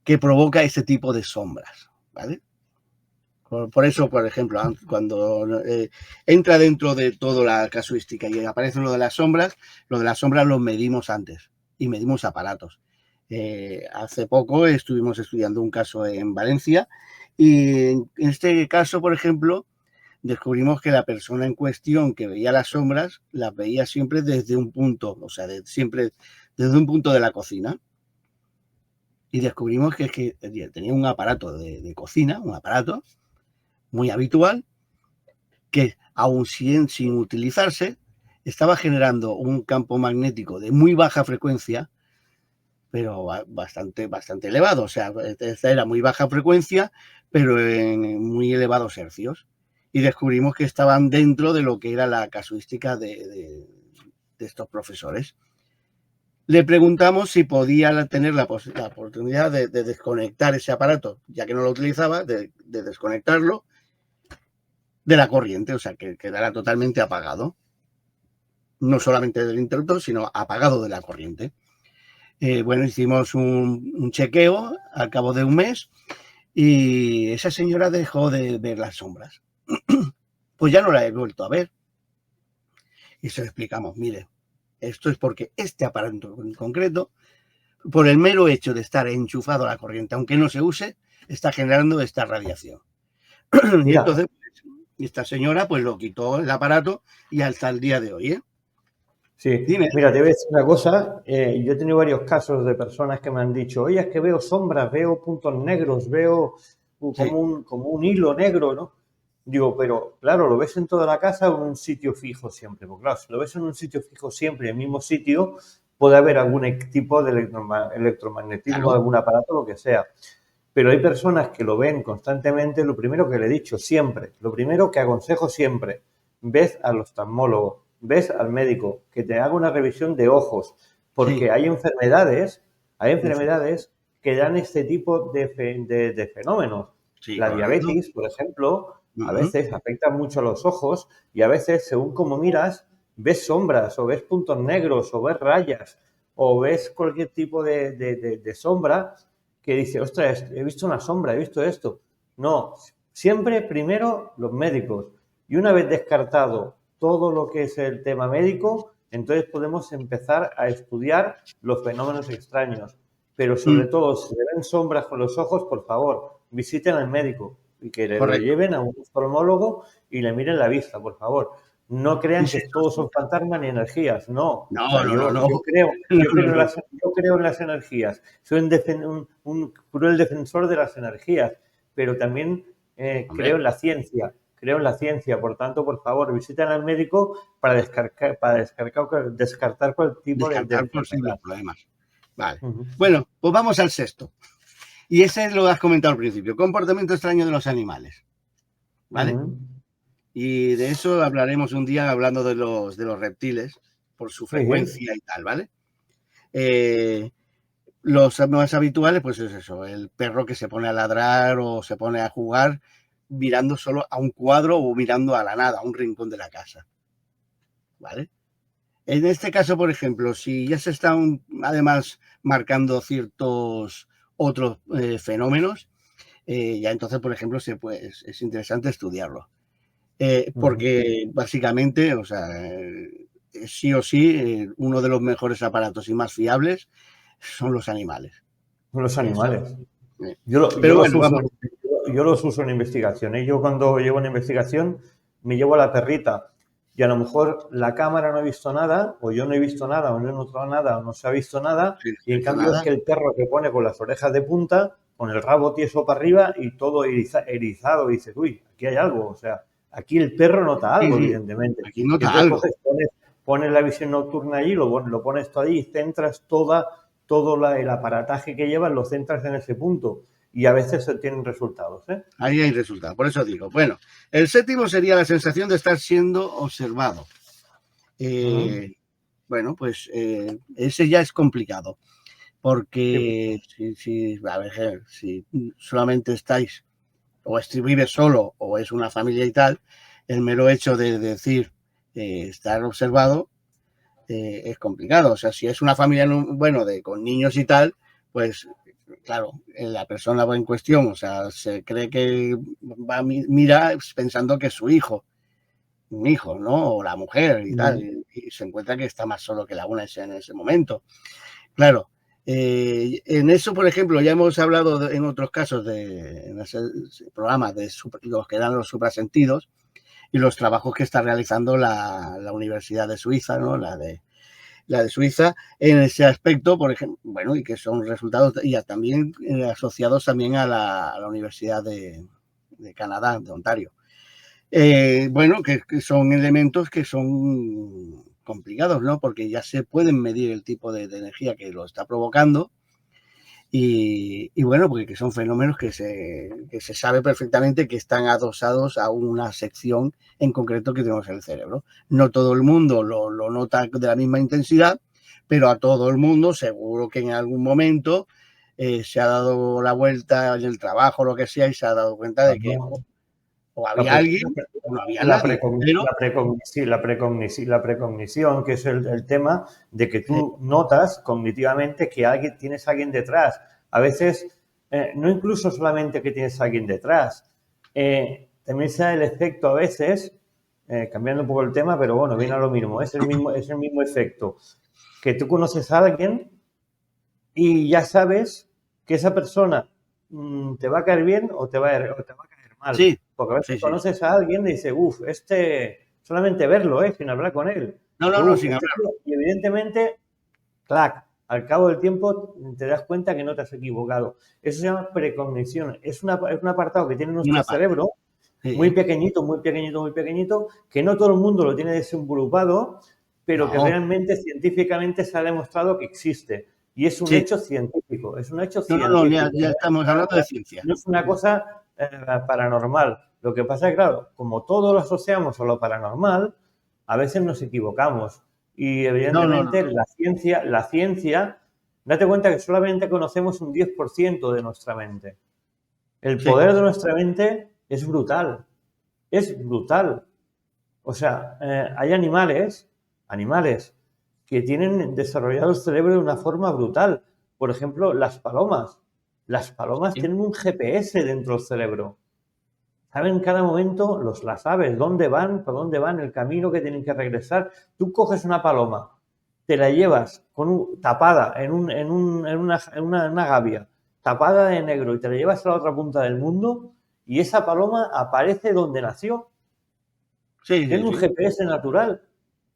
que provoca ese tipo de sombras, ¿vale? Por eso, por ejemplo, cuando entra dentro de toda la casuística y aparece lo de las sombras lo medimos antes y medimos aparatos. Hace poco estuvimos estudiando un caso en Valencia y en este caso, por ejemplo, descubrimos que la persona en cuestión que veía las sombras las veía siempre desde un punto, o sea, siempre desde un punto de la cocina. Y descubrimos que tenía un aparato de cocina, un aparato muy habitual, que aún sin utilizarse, estaba generando un campo magnético de muy baja frecuencia, pero bastante elevado. O sea, esta era muy baja frecuencia, pero en muy elevados hercios. Y descubrimos que estaban dentro de lo que era la casuística de estos profesores. Le preguntamos si podía tener la oportunidad de desconectar ese aparato, ya que no lo utilizaba, de desconectarlo de la corriente, o sea, que quedara totalmente apagado. No solamente del interruptor, sino apagado de la corriente. Bueno, hicimos un chequeo al cabo de un mes y esa señora dejó de ver las sombras. Pues ya no la he vuelto a ver. Y se lo explicamos, mire, esto es porque este aparato en concreto, por el mero hecho de estar enchufado a la corriente, aunque no se use, está generando esta radiación. Y entonces, esta señora pues lo quitó el aparato y hasta el día de hoy, ¿eh? Sí, dime. Mira, te voy a decir una cosa. Yo he tenido varios casos de personas que me han dicho, oye, es que veo sombras, veo puntos negros, veo como un hilo negro, ¿no? Digo, pero claro, ¿lo ves en toda la casa o en un sitio fijo siempre? Porque claro, si lo ves en un sitio fijo siempre, en el mismo sitio, puede haber algún tipo de electromagnetismo, claro, algún aparato, lo que sea. Pero hay personas que lo ven constantemente. Lo primero que le he dicho siempre, lo primero que aconsejo siempre, ves al oftalmólogo, ves al médico, que te haga una revisión de ojos, porque Sí, hay sí, enfermedades que dan este tipo de fenómenos. sí, La correcto. diabetes, por ejemplo, a Ujú. veces afecta mucho a los ojos y a veces, según cómo miras, ves sombras o ves puntos negros o ves rayas o ves cualquier tipo de sombra que dice, ostras, he visto una sombra, he visto esto. No, siempre primero los médicos. Y una vez descartado todo lo que es el tema médico, entonces podemos empezar a estudiar los fenómenos extraños. Pero Mm, sobre todo, si le ven sombras con los ojos, por favor, visiten al médico y que lo correcto. lleven a un oftalmólogo y le miren la vista, por favor. No Sí, crean sí, que todos son fantasmas ni energías, no. O no, sea, no, no, no, no, no, no. yo creo en las energías. Soy un cruel defensor de las energías, pero también creo Hombre, en la ciencia. Creo en la ciencia, por tanto, por favor, visiten al médico descartar cualquier tipo de descartar posibles enfermedad. problemas. Vale. Ujú. Bueno, pues vamos al sexto. Y ese lo has comentado al principio, comportamiento extraño de los animales, ¿vale? Ujú. Y de eso hablaremos un día hablando de los reptiles, por su Sí, sí. frecuencia y tal, ¿vale? Eh, los más habituales, pues es eso, el perro que se pone a ladrar o se pone a jugar mirando solo a un cuadro o mirando a la nada, a un rincón de la casa, ¿vale? En este caso, por ejemplo, si ya se están además marcando ciertos otros fenómenos, ya entonces, por ejemplo, es interesante estudiarlo. Ujú. Porque básicamente, o sea, sí o sí, uno de los mejores aparatos y más fiables son los animales. Los Eso, animales. eh. Yo Pero los bueno, uso, vamos, yo los uso en investigaciones. Yo cuando llevo una investigación me llevo a la perrita y a lo mejor la cámara no ha visto nada, o yo no he visto nada, o no he notado nada, o no se ha visto nada, sin y en visto cambio es nada. que el perro que pone con las orejas de punta, con el rabo tieso para arriba y todo erizado, y dices, uy, aquí hay algo, o sea, aquí el perro nota Sí, algo, sí, evidentemente. aquí Y nota entonces algo. pones la visión nocturna allí, lo pones todo allí y centras todo el aparataje que llevas, lo centras en ese punto y a veces se obtienen resultados. ¿Eh? Ahí hay resultado. Por eso digo, bueno, el séptimo sería la sensación de estar siendo observado. Uh -huh. Eh, bueno, pues ese ya es complicado. Sí, Porque a ver, si solamente estáis o vive solo o es una familia y tal, el mero hecho de decir estar observado es complicado. O sea, si es una familia, bueno, con niños y tal, pues claro, la persona en cuestión, o sea, se cree que mira pensando que es su hijo, un hijo, ¿no? O la mujer y uh tal, -huh. y se encuentra que está más solo que la una en ese momento. Claro, en eso, por ejemplo, ya hemos hablado en otros casos en los programas de los que dan los suprasentidos y los trabajos que está realizando la Universidad de Suiza, ¿no? La de Suiza, en ese aspecto, por ejemplo, bueno, y que son resultados ya también asociados también a la Universidad de Canadá, de Ontario. Bueno, que son elementos que son complicados, ¿no? Porque ya se pueden medir el tipo de energía que lo está provocando y bueno, porque que son fenómenos que se sabe perfectamente que están adosados a una sección en concreto que tenemos en el cerebro. No todo el mundo lo nota de la misma intensidad, pero a todo el mundo seguro que en algún momento se ha dado la vuelta en el trabajo, lo que sea, y se ha dado cuenta de que o La, había pre, alguien o no había la, nadie. precognición, Pero la precognición, que es el tema de que tú notas cognitivamente que tienes a alguien detrás. A veces, no incluso solamente que tienes a alguien detrás, también se da el efecto a veces, cambiando un poco el tema, pero bueno, viene a lo mismo, es el mismo efecto, que tú conoces a alguien y ya sabes que esa persona te va a caer bien o te va a caer mal. sí, Porque a veces sí, sí. conoces a alguien y dices, uff, solamente verlo, sin hablar con él. No, no, no, Uf, sin hablar. y evidentemente, clac, al cabo del tiempo te das cuenta que no te has equivocado. Eso se llama precognición. Es un apartado que tiene nuestro Una parte. cerebro muy Sí. pequeñito, muy pequeñito, muy pequeñito, que no todo el mundo lo tiene desenvolupado, pero que No, realmente científicamente se ha demostrado que existe. Y es un sí. hecho científico. científico, es un hecho No, científico. ya estamos hablando de ciencia. No es una cosa paranormal. Lo que pasa es que, claro, como todo lo asociamos a lo paranormal, a veces nos equivocamos. Y evidentemente No. la ciencia, date cuenta que solamente conocemos un 10% de nuestra mente. El Sí. poder de nuestra mente es brutal. Es brutal. O sea, hay animales que tienen desarrollado el cerebro de una forma brutal. Por ejemplo, las palomas. Las palomas tienen un GPS dentro del cerebro. Saben en cada momento las aves, dónde van, por dónde van, el camino que tienen que regresar. Tú coges una paloma, te la llevas tapada en una gavia, tapada de negro, y te la llevas a la otra punta del mundo, y esa paloma aparece donde nació. Tiene un GPS natural.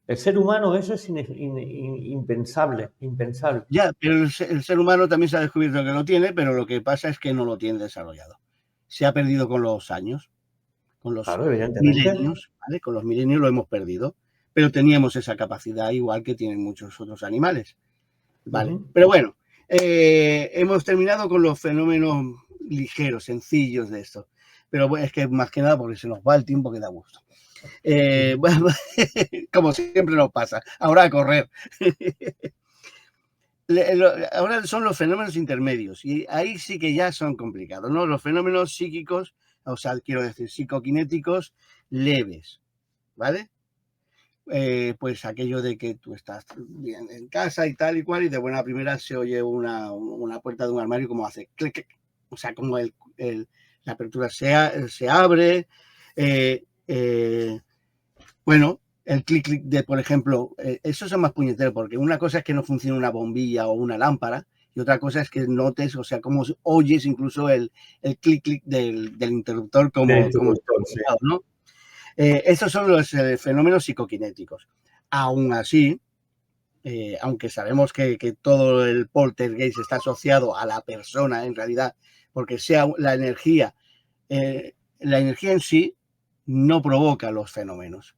El ser humano, eso es impensable, impensable. Ya, pero el ser humano también se ha descubierto que lo tiene, pero lo que pasa es que no lo tiene desarrollado. Se ha perdido con los años, con los Claro, evidentemente. milenios, ¿vale? Con los milenios lo hemos perdido, pero teníamos esa capacidad igual que tienen muchos otros animales, ¿vale? Pero bueno, hemos terminado con los fenómenos ligeros, sencillos de esto. Pero es que más que nada porque se nos va el tiempo que da gusto. Bueno, como siempre nos pasa. Ahora a correr. Ahora son los fenómenos intermedios y ahí sí que ya son complicados, ¿no? Los fenómenos psíquicos, o sea, quiero decir, psicoquinéticos leves, ¿vale? Pues aquello de que tú estás bien en casa y tal y cual y de buena primera se oye una puerta de un armario como hace clic, clic, o sea, como la apertura se abre. Bueno, el clic de, por ejemplo, esos son más puñeteros porque una cosa es que no funcione una bombilla o una lámpara y otra cosa es que notes, o sea, como oyes incluso el clic del interruptor como sí. ¿no? Estos son los fenómenos psicoquinéticos. Aún así, aunque sabemos que todo el poltergeist está asociado a la persona en realidad, porque sea la energía en sí no provoca los fenómenos.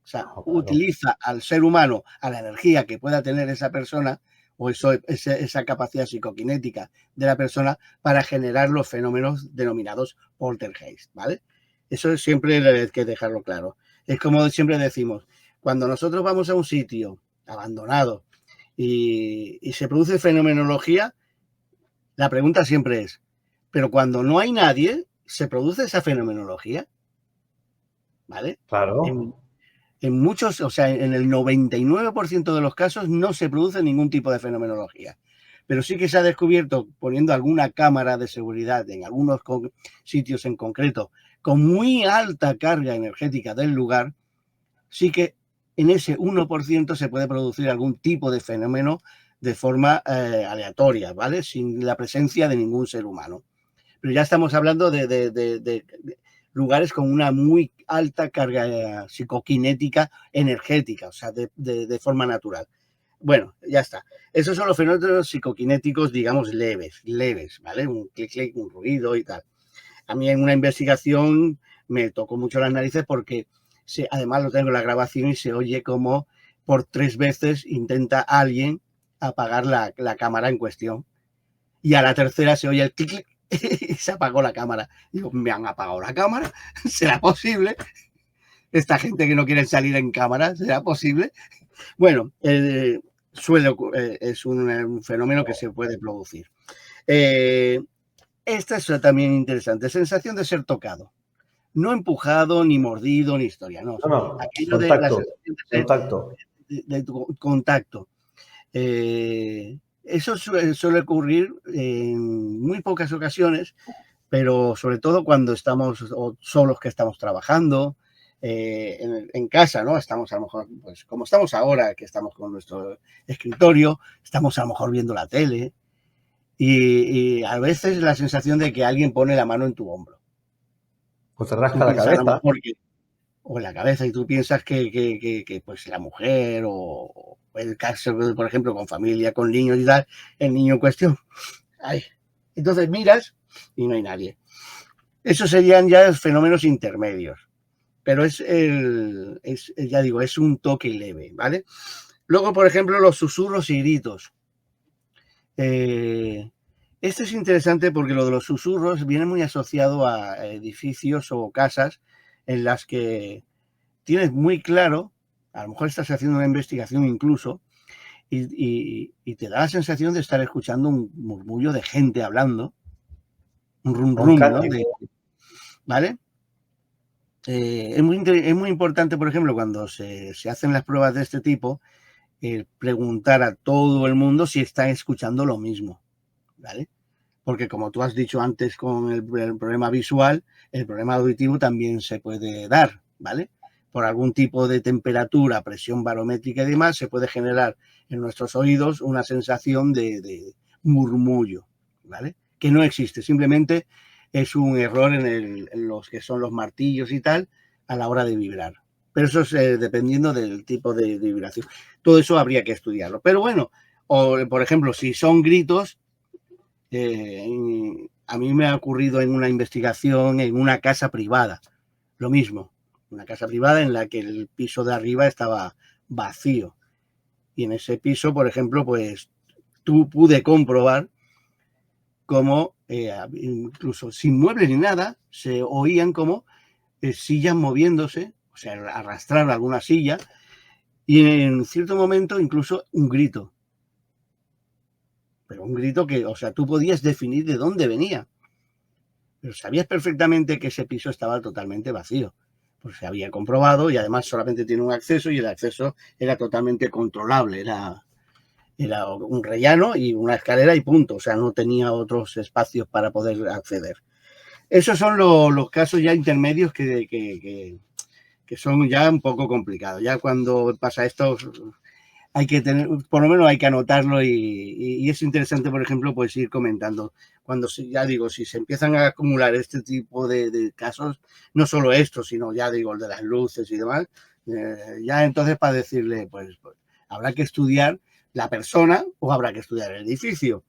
O sea, utiliza al ser humano, a la energía que pueda tener esa persona o esa capacidad psicoquinética de la persona para generar los fenómenos denominados poltergeist, ¿vale? Eso siempre hay que dejarlo claro. Es como siempre decimos, cuando nosotros vamos a un sitio abandonado y se produce fenomenología, la pregunta siempre es, ¿pero cuando no hay nadie, se produce esa fenomenología? ¿Vale? Claro. En muchos, o sea, en el 99% de los casos no se produce ningún tipo de fenomenología. Pero sí que se ha descubierto poniendo alguna cámara de seguridad en algunos sitios en concreto con muy alta carga energética del lugar, sí que en ese 1% se puede producir algún tipo de fenómeno de forma aleatoria, ¿vale? Sin la presencia de ningún ser humano. Pero ya estamos hablando de lugares con una muy alta carga psicoquinética energética, o sea, de forma natural. Bueno, ya está. Esos son los fenómenos psicoquinéticos, digamos, leves, ¿vale? Un clic, un ruido y tal. A mí en una investigación me tocó mucho las narices porque además lo tengo en la grabación y se oye como por 3 veces intenta alguien apagar la cámara en cuestión. Y a la tercera se oye el clic, clic, y se apagó la cámara. Digo, ¿me han apagado la cámara? ¿Será posible? Esta gente que no quiere salir en cámara, ¿será posible? Bueno, es un fenómeno que se puede producir. Esta es también interesante. Sensación de ser tocado. No empujado, ni mordido, ni historia. No, aquello de la sensación de contacto. Eso suele ocurrir en muy pocas ocasiones, pero sobre todo cuando estamos solos que estamos trabajando, en casa, ¿no? Estamos a lo mejor, pues como estamos ahora, que estamos con nuestro escritorio, estamos a lo mejor viendo la tele y a veces la sensación de que alguien pone la mano en tu hombro. Pues te rasca la cabeza. O en la cabeza y tú piensas que pues la mujer o el caso, por ejemplo, con familia, con niños y tal, el niño en cuestión. Ay. Entonces miras y no hay nadie. Esos serían ya fenómenos intermedios, pero ya digo, es un toque leve, ¿vale? Luego, por ejemplo, los susurros y gritos. Este es interesante porque lo de los susurros viene muy asociado a edificios o casas en las que tienes muy claro, a lo mejor estás haciendo una investigación incluso, y te da la sensación de estar escuchando un murmullo de gente hablando, un rum Un rum, ¿no? cántico. ¿Vale? Es muy importante, por ejemplo, cuando se hacen las pruebas de este tipo, preguntar a todo el mundo si están escuchando lo mismo, ¿vale? Porque como tú has dicho antes con el problema visual, el problema auditivo también se puede dar, ¿vale? Por algún tipo de temperatura, presión barométrica y demás, se puede generar en nuestros oídos una sensación de murmullo, ¿vale? Que no existe, simplemente es un error en los que son los martillos y tal a la hora de vibrar. Pero eso es dependiendo del tipo de vibración. Todo eso habría que estudiarlo. Pero bueno, o por ejemplo, si son gritos, a mí me ha ocurrido en una investigación en una casa privada, lo mismo, una casa privada en la que el piso de arriba estaba vacío. Y en ese piso, por ejemplo, pues pude comprobar cómo, incluso sin muebles ni nada, se oían como sillas moviéndose, o sea, arrastrar alguna silla, y en cierto momento incluso un grito. Pero un grito que, o sea, tú podías definir de dónde venía. Pero sabías perfectamente que ese piso estaba totalmente vacío. Pues se había comprobado y además solamente tiene un acceso y el acceso era totalmente controlable. Era un rellano y una escalera y punto. O sea, no tenía otros espacios para poder acceder. Esos son los casos ya intermedios que son ya un poco complicados. Ya cuando pasa esto, hay que tener, por lo menos hay que anotarlo y es interesante, por ejemplo, pues ir comentando. Cuando, ya digo, si se empiezan a acumular este tipo de casos, no solo esto, sino ya digo, el de las luces y demás, ya entonces para decirle, pues habrá que estudiar la persona o habrá que estudiar el edificio.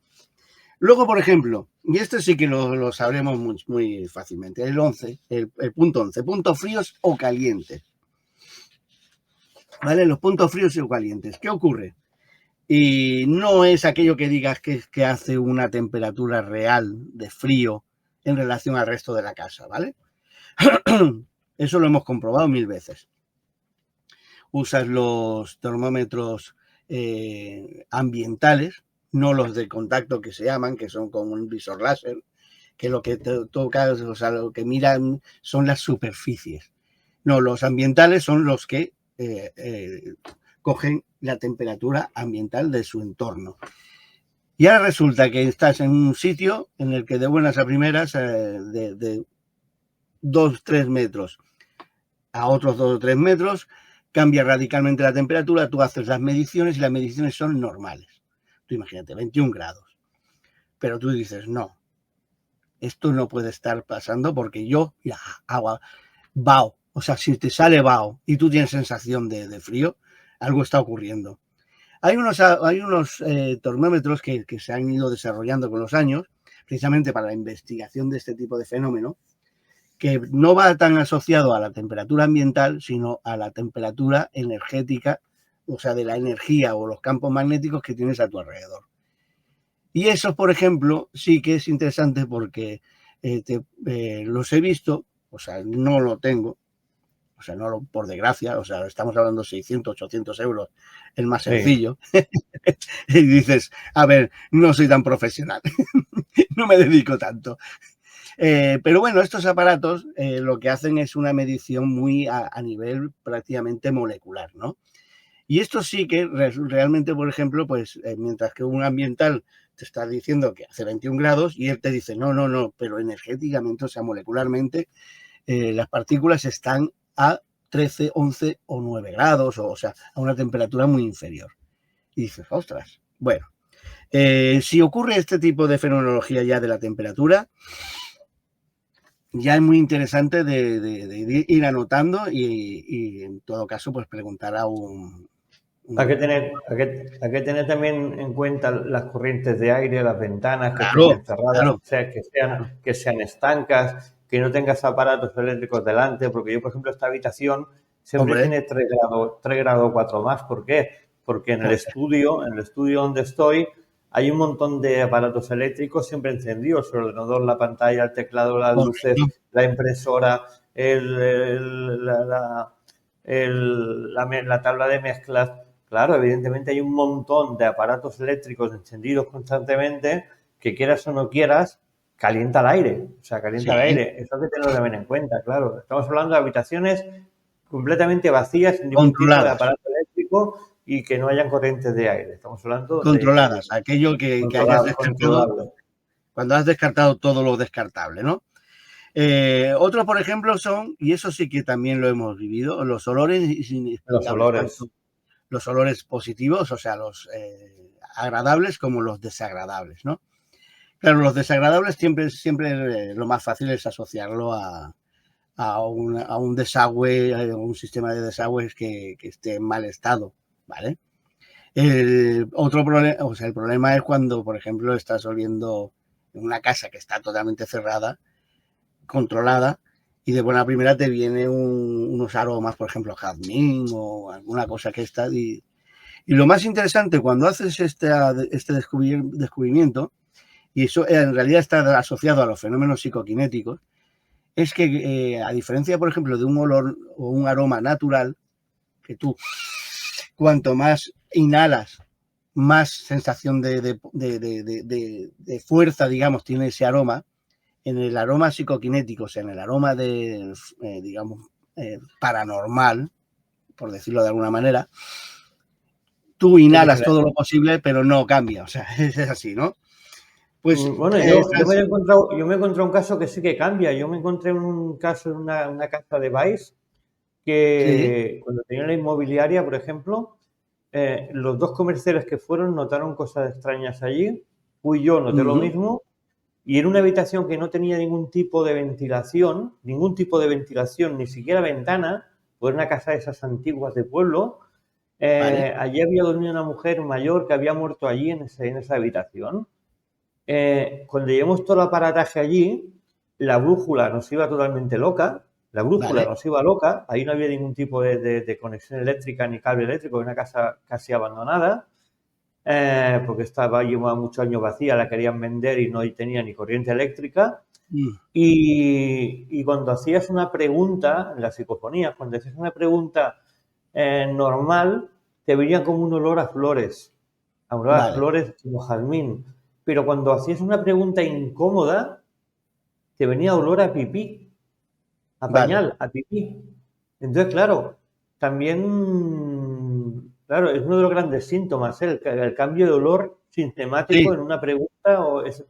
Luego, por ejemplo, y esto sí que lo sabremos muy fácilmente, el 11, el punto 11, puntos fríos o calientes. ¿Vale? Los puntos fríos o calientes. ¿Qué ocurre? Y no es aquello que digas que hace una temperatura real de frío en relación al resto de la casa, ¿vale? Eso lo hemos comprobado 1000 veces. Usas los termómetros ambientales, no los de contacto que se llaman, que son con un visor láser, que lo que toca, o sea, lo que miran son las superficies. No, los ambientales son los que cogen la temperatura ambiental de su entorno. Y ahora resulta que estás en un sitio en el que de buenas a primeras, de 2-3 metros a otros 2 o 3 metros, cambia radicalmente la temperatura, tú haces las mediciones y las mediciones son normales. Tú imagínate, 21 grados. Pero tú dices, no, esto no puede estar pasando porque yo ya hago vaho. O sea, si te sale vaho y tú tienes sensación de frío, algo está ocurriendo. Hay unos termómetros que se han ido desarrollando con los años, precisamente para la investigación de este tipo de fenómeno, que no va tan asociado a la temperatura ambiental, sino a la temperatura energética, o sea, de la energía o los campos magnéticos que tienes a tu alrededor. Y eso, por ejemplo, sí que es interesante porque los he visto, o sea, no lo tengo, o sea, no por desgracia, o sea, estamos hablando de 600, 800 euros, el más sencillo. Sí. Y dices, a ver, no soy tan profesional, no me dedico tanto. Pero bueno, estos aparatos lo que hacen es una medición muy a nivel prácticamente molecular, ¿no? Y esto sí que realmente, por ejemplo, pues mientras que un ambiental te está diciendo que hace 21 grados y él te dice, no, pero energéticamente, o sea, molecularmente, las partículas están a 13, 11 o 9 grados, o sea, a una temperatura muy inferior. Y dices, ostras, bueno, si ocurre este tipo de fenomenología ya de la temperatura, ya es muy interesante de ir anotando y en todo caso, pues preguntar a un... Hay que tener también en cuenta las corrientes de aire, las ventanas que estén Claro, bien cerradas, claro, o sea, claro. que sean estancas, que no tengas aparatos eléctricos delante, porque yo, por ejemplo, esta habitación siempre Hombre, tiene 3 grados o 4 más. ¿Por qué? Porque en el estudio donde estoy, hay un montón de aparatos eléctricos siempre encendidos, el ordenador, la pantalla, el teclado, las luces, la impresora, la tabla de mezclas. Claro, evidentemente hay un montón de aparatos eléctricos encendidos constantemente que, quieras o no quieras, calienta el aire. O sea, calienta el aire. Eso hay que tenerlo también en cuenta, claro. Estamos hablando de habitaciones completamente vacías, sin ningún tipo de aparato eléctrico y que no hayan corrientes de aire. Estamos hablando controladas, aquello que hayas descartado cuando has descartado todo lo descartable, ¿no? Otro, por ejemplo, son, y eso sí que también lo hemos vivido, los olores inexplicables. Los olores positivos, o sea, los agradables como los desagradables, ¿no? Claro, los desagradables siempre lo más fácil es asociarlo a un desagüe, a un sistema de desagües que esté en mal estado, ¿vale? Otro problema, o sea, el problema es cuando, por ejemplo, estás oliendo en una casa que está totalmente cerrada, controlada, y de buena primera te viene unos aromas, por ejemplo, jazmín o alguna cosa que está. Y lo más interesante cuando haces este descubrimiento, y eso en realidad está asociado a los fenómenos psicoquinéticos, es que a diferencia, por ejemplo, de un olor o un aroma natural, que tú cuanto más inhalas, más sensación de fuerza, digamos, tiene ese aroma. En el aroma psicoquinético, o sea, en el aroma paranormal, por decirlo de alguna manera, tú inhalas todo lo posible, pero no cambia. O sea, es así, ¿no? Pues bueno, yo me he encontrado un caso que sí que cambia. Yo me encontré un caso en una casa de Vice que cuando tenía la inmobiliaria, por ejemplo, los dos comerciales que fueron notaron cosas extrañas allí. Fui yo, noté lo mismo. Y en una habitación que no tenía ningún tipo de ventilación, ni siquiera ventana, pues una casa de esas antiguas de pueblo, allí había dormido una mujer mayor que había muerto allí en esa habitación. Cuando llevamos todo el aparataje allí, la brújula nos iba totalmente loca, ahí no había ningún tipo de conexión eléctrica ni cable eléctrico, era una casa casi abandonada. Porque llevaba muchos años vacía, la querían vender y no tenía ni corriente eléctrica. Y cuando hacías una pregunta, en las psicofonías, cuando hacías una pregunta normal, te venía como un olor a flores, flores como jazmín. Pero cuando hacías una pregunta incómoda, te venía olor a pipí, a pañal, a pipí. Entonces, claro, también... Claro, es uno de los grandes síntomas, el cambio de olor sistemático en una pregunta.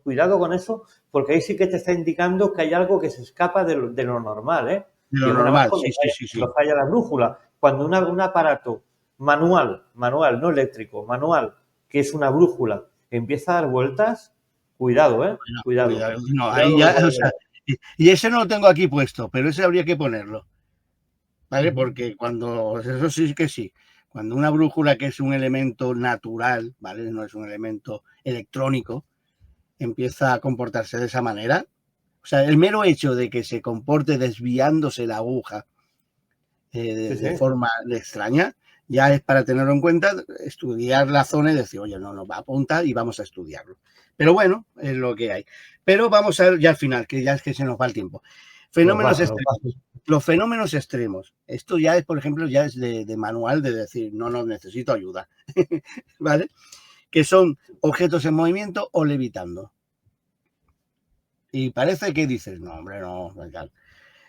Cuidado con eso, porque ahí sí que te está indicando que hay algo que se escapa de lo normal, ¿eh? De lo normal, sí. Lo falla la brújula. Cuando un aparato manual, no eléctrico, manual, que es una brújula, empieza a dar vueltas, cuidado, ¿eh? Cuidado. No, ahí ya, o sea, y ese no lo tengo aquí puesto, pero ese habría que ponerlo, ¿vale? Porque eso sí que sí. Cuando una brújula, que es un elemento natural, ¿vale? No es un elemento electrónico, empieza a comportarse de esa manera. O sea, el mero hecho de que se comporte desviándose la aguja de forma extraña, ya es para tenerlo en cuenta, estudiar la zona y decir, oye, no nos va a apuntar y vamos a estudiarlo. Pero bueno, es lo que hay. Pero vamos a ver ya al final, que ya es que se nos va el tiempo. Fenómenos extremos. Los fenómenos extremos. Esto ya es, por ejemplo, ya es de manual de decir, no necesito ayuda. ¿Vale? Que son objetos en movimiento o levitando. Y parece que dices, no, hombre, no.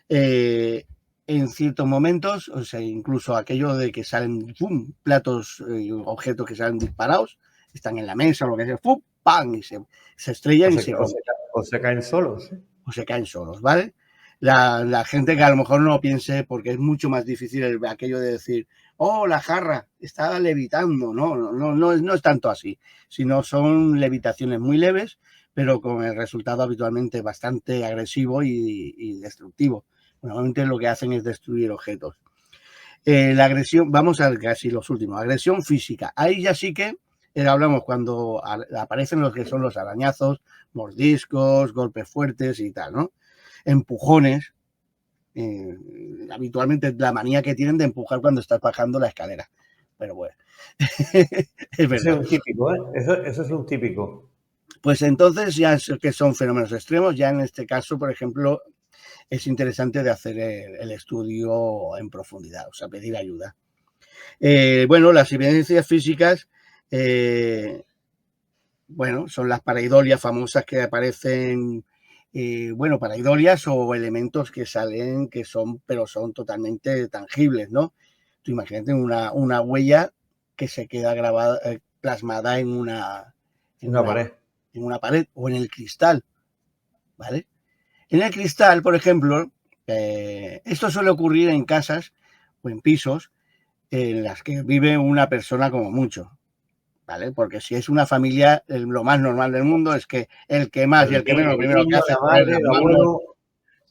En ciertos momentos, o sea, incluso aquello de que salen platos, objetos que salen disparados, están en la mesa o lo que sea, ¡pam! Y se estrellan y se rompen. O se caen solos. O se caen solos, ¿vale? La gente que a lo mejor no lo piense, porque es mucho más difícil aquello de decir, oh, la jarra está levitando. No es tanto así, sino son levitaciones muy leves, pero con el resultado habitualmente bastante agresivo y destructivo. Normalmente lo que hacen es destruir objetos. La agresión, vamos a casi los últimos, agresión física. Ahí ya sí que hablamos cuando aparecen los que son los arañazos, mordiscos, golpes fuertes y tal, ¿no? Empujones. Habitualmente la manía que tienen de empujar cuando estás bajando la escalera. pero bueno, es verdad. Eso es un típico, ¿eh? Eso es un típico. Pues entonces ya que son fenómenos extremos, ya en este caso, por ejemplo, es interesante de hacer el estudio en profundidad, o sea, pedir ayuda. Bueno, las evidencias físicas, bueno, son las pareidolias famosas que aparecen, bueno, pareidolias o elementos que salen, pero son totalmente tangibles, ¿no? Tú imagínate una huella que se queda grabada, plasmada en una pared. En una pared o en el cristal, ¿vale? En el cristal, por ejemplo, esto suele ocurrir en casas o en pisos en las que vive una persona como mucho, ¿vale? Porque si es una familia, lo más normal del mundo es que el que más y el que menos, lo primero que hace es poner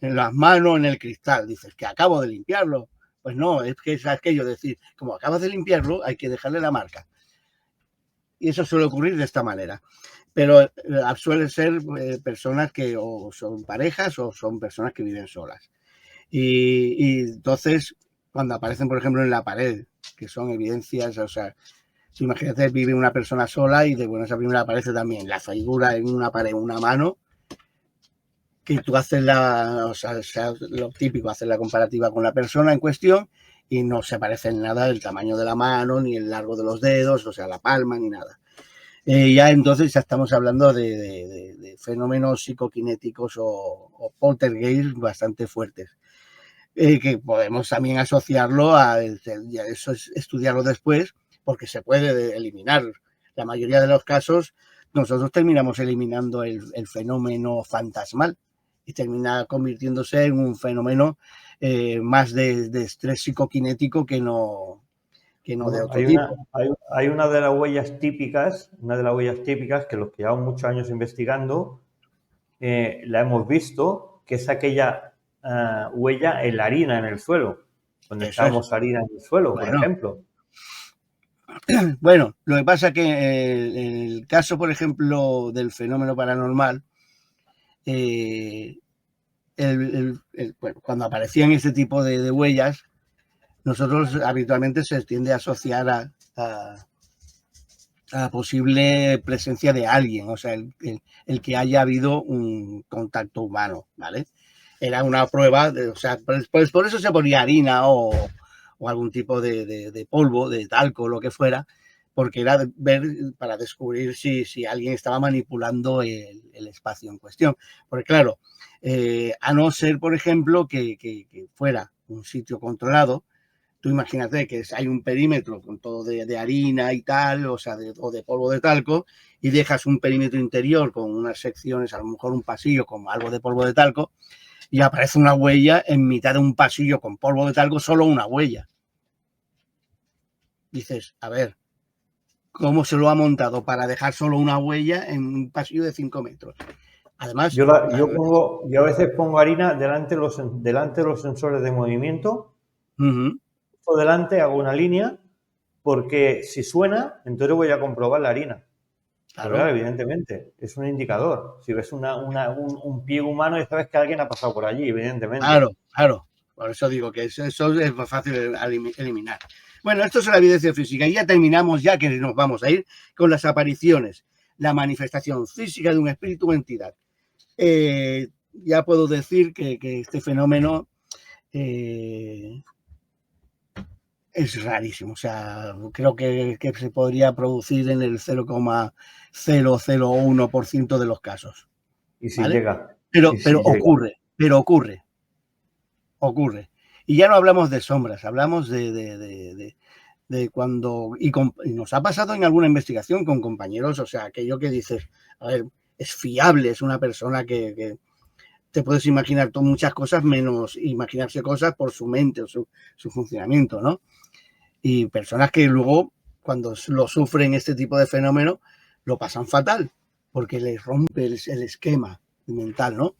las manos en el cristal. Dices que acabo de limpiarlo. Pues no, es que es aquello de decir, como acabas de limpiarlo, hay que dejarle la marca. Y eso suele ocurrir de esta manera. Pero suelen ser personas que o son parejas o son personas que viven solas. Y entonces, cuando aparecen, por ejemplo, en la pared, que son evidencias, o sea, si imagínate, vive una persona sola y de buenas a primera aparece también la figura en una pared, una mano, que tú haces o sea, lo típico, haces la comparativa con la persona en cuestión y no se parece en nada el tamaño de la mano, ni el largo de los dedos, o sea, la palma, ni nada. Ya entonces ya estamos hablando de fenómenos psicoquinéticos o poltergeist bastante fuertes, que podemos también asociarlo a eso, es estudiarlo después, porque se puede eliminar. La mayoría de los casos nosotros terminamos eliminando el fenómeno fantasmal y termina convirtiéndose en un fenómeno más de estrés psicoquinético que no de otro tipo. Hay una de las huellas típicas, que los que llevamos muchos años investigando, la hemos visto, que es aquella huella en la harina en el suelo, donde echamos harina en el suelo, por ejemplo. Bueno, lo que pasa es que el caso, por ejemplo, del fenómeno paranormal, bueno, cuando aparecían este tipo de huellas, nosotros habitualmente se tiende a asociar a posible presencia de alguien, o sea, el que haya habido un contacto humano, ¿vale? Era una prueba, o sea, pues por eso se ponía harina o algún tipo de polvo, de talco, lo que fuera, porque era ver para descubrir si alguien estaba manipulando el espacio en cuestión. Porque claro, a no ser, por ejemplo, que fuera un sitio controlado, tú imagínate que hay un perímetro con todo de harina y tal, o sea, o de polvo de talco, y dejas un perímetro interior con unas secciones, a lo mejor un pasillo con algo de polvo de talco, y aparece una huella en mitad de un pasillo con polvo de talco, solo una huella. Dices, a ver, ¿cómo se lo ha montado para dejar solo una huella en un pasillo de 5 metros? Además, yo a veces pongo harina delante de los sensores de movimiento, delante hago una línea, porque si suena, entonces voy a comprobar la harina. Claro, evidentemente, es un indicador. Si ves un pie humano, ya sabes que alguien ha pasado por allí, evidentemente. Claro. Por eso digo que eso es más fácil de eliminar. Bueno, esto es la evidencia física y ya terminamos, ya que nos vamos a ir con las apariciones, la manifestación física de un espíritu o entidad. Ya puedo decir que este fenómeno es rarísimo. O sea, creo que se podría producir en el 0,001% de los casos. Y si llega. Pero ocurre. Y ya no hablamos de sombras, hablamos de cuando... Y nos ha pasado en alguna investigación con compañeros, o sea, aquello que dices, a ver, es fiable, es una persona que te puedes imaginar muchas cosas menos imaginarse cosas por su mente o su funcionamiento, ¿no? Y personas que luego, cuando lo sufren este tipo de fenómeno, lo pasan fatal, porque les rompe el esquema mental, ¿no?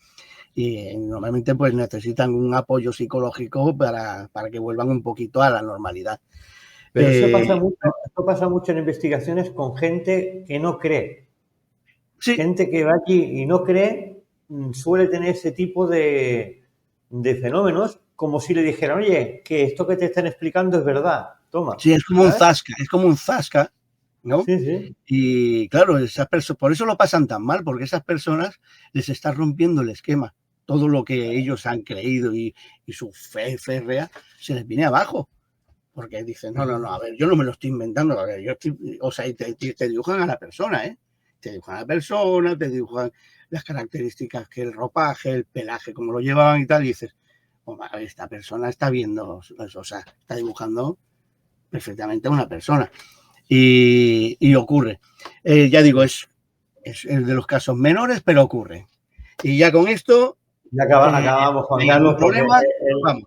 Y normalmente pues necesitan un apoyo psicológico para que vuelvan un poquito a la normalidad. Pero esto pasa mucho en investigaciones con gente que no cree. Sí. Gente que va aquí y no cree suele tener ese tipo de fenómenos, como si le dijeran, oye, que esto que te están explicando es verdad. toma. Sí, es como un ¿sabes? zasca, ¿no? Sí, sí. Y claro, esas personas, por eso lo pasan tan mal, porque esas personas les está rompiendo el esquema. Todo lo que ellos han creído y su fe férrea se les viene abajo. Porque dicen, no, a ver, yo no me lo estoy inventando, a ver, o sea, y te dibujan a la persona, ¿eh? Te dibujan a la persona, te dibujan las características, que el ropaje, el pelaje, cómo lo llevaban y tal, y dices, oh, a ver, esta persona está viendo, o sea, está dibujando perfectamente a una persona. Y ocurre. Ya digo, es de los casos menores, pero ocurre. Y ya con esto, Ya acabamos, no Juan hay ningún Carlos, porque problema, nos vamos.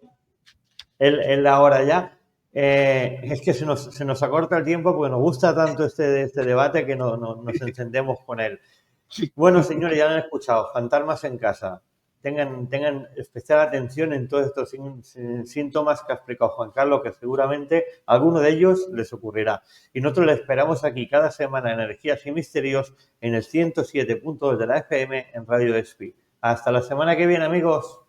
la hora ya. Es que se nos acorta el tiempo porque nos gusta tanto este debate que nos encendemos con él. Sí. Bueno, señores, ya lo han escuchado. Fantasmas en casa. Tengan especial atención en todos estos síntomas que ha explicado Juan Carlos, que seguramente a alguno de ellos les ocurrirá. Y nosotros le esperamos aquí cada semana en Energías y Misterios en el 107.2 de la FM en Radio Despí. Hasta la semana que viene, amigos.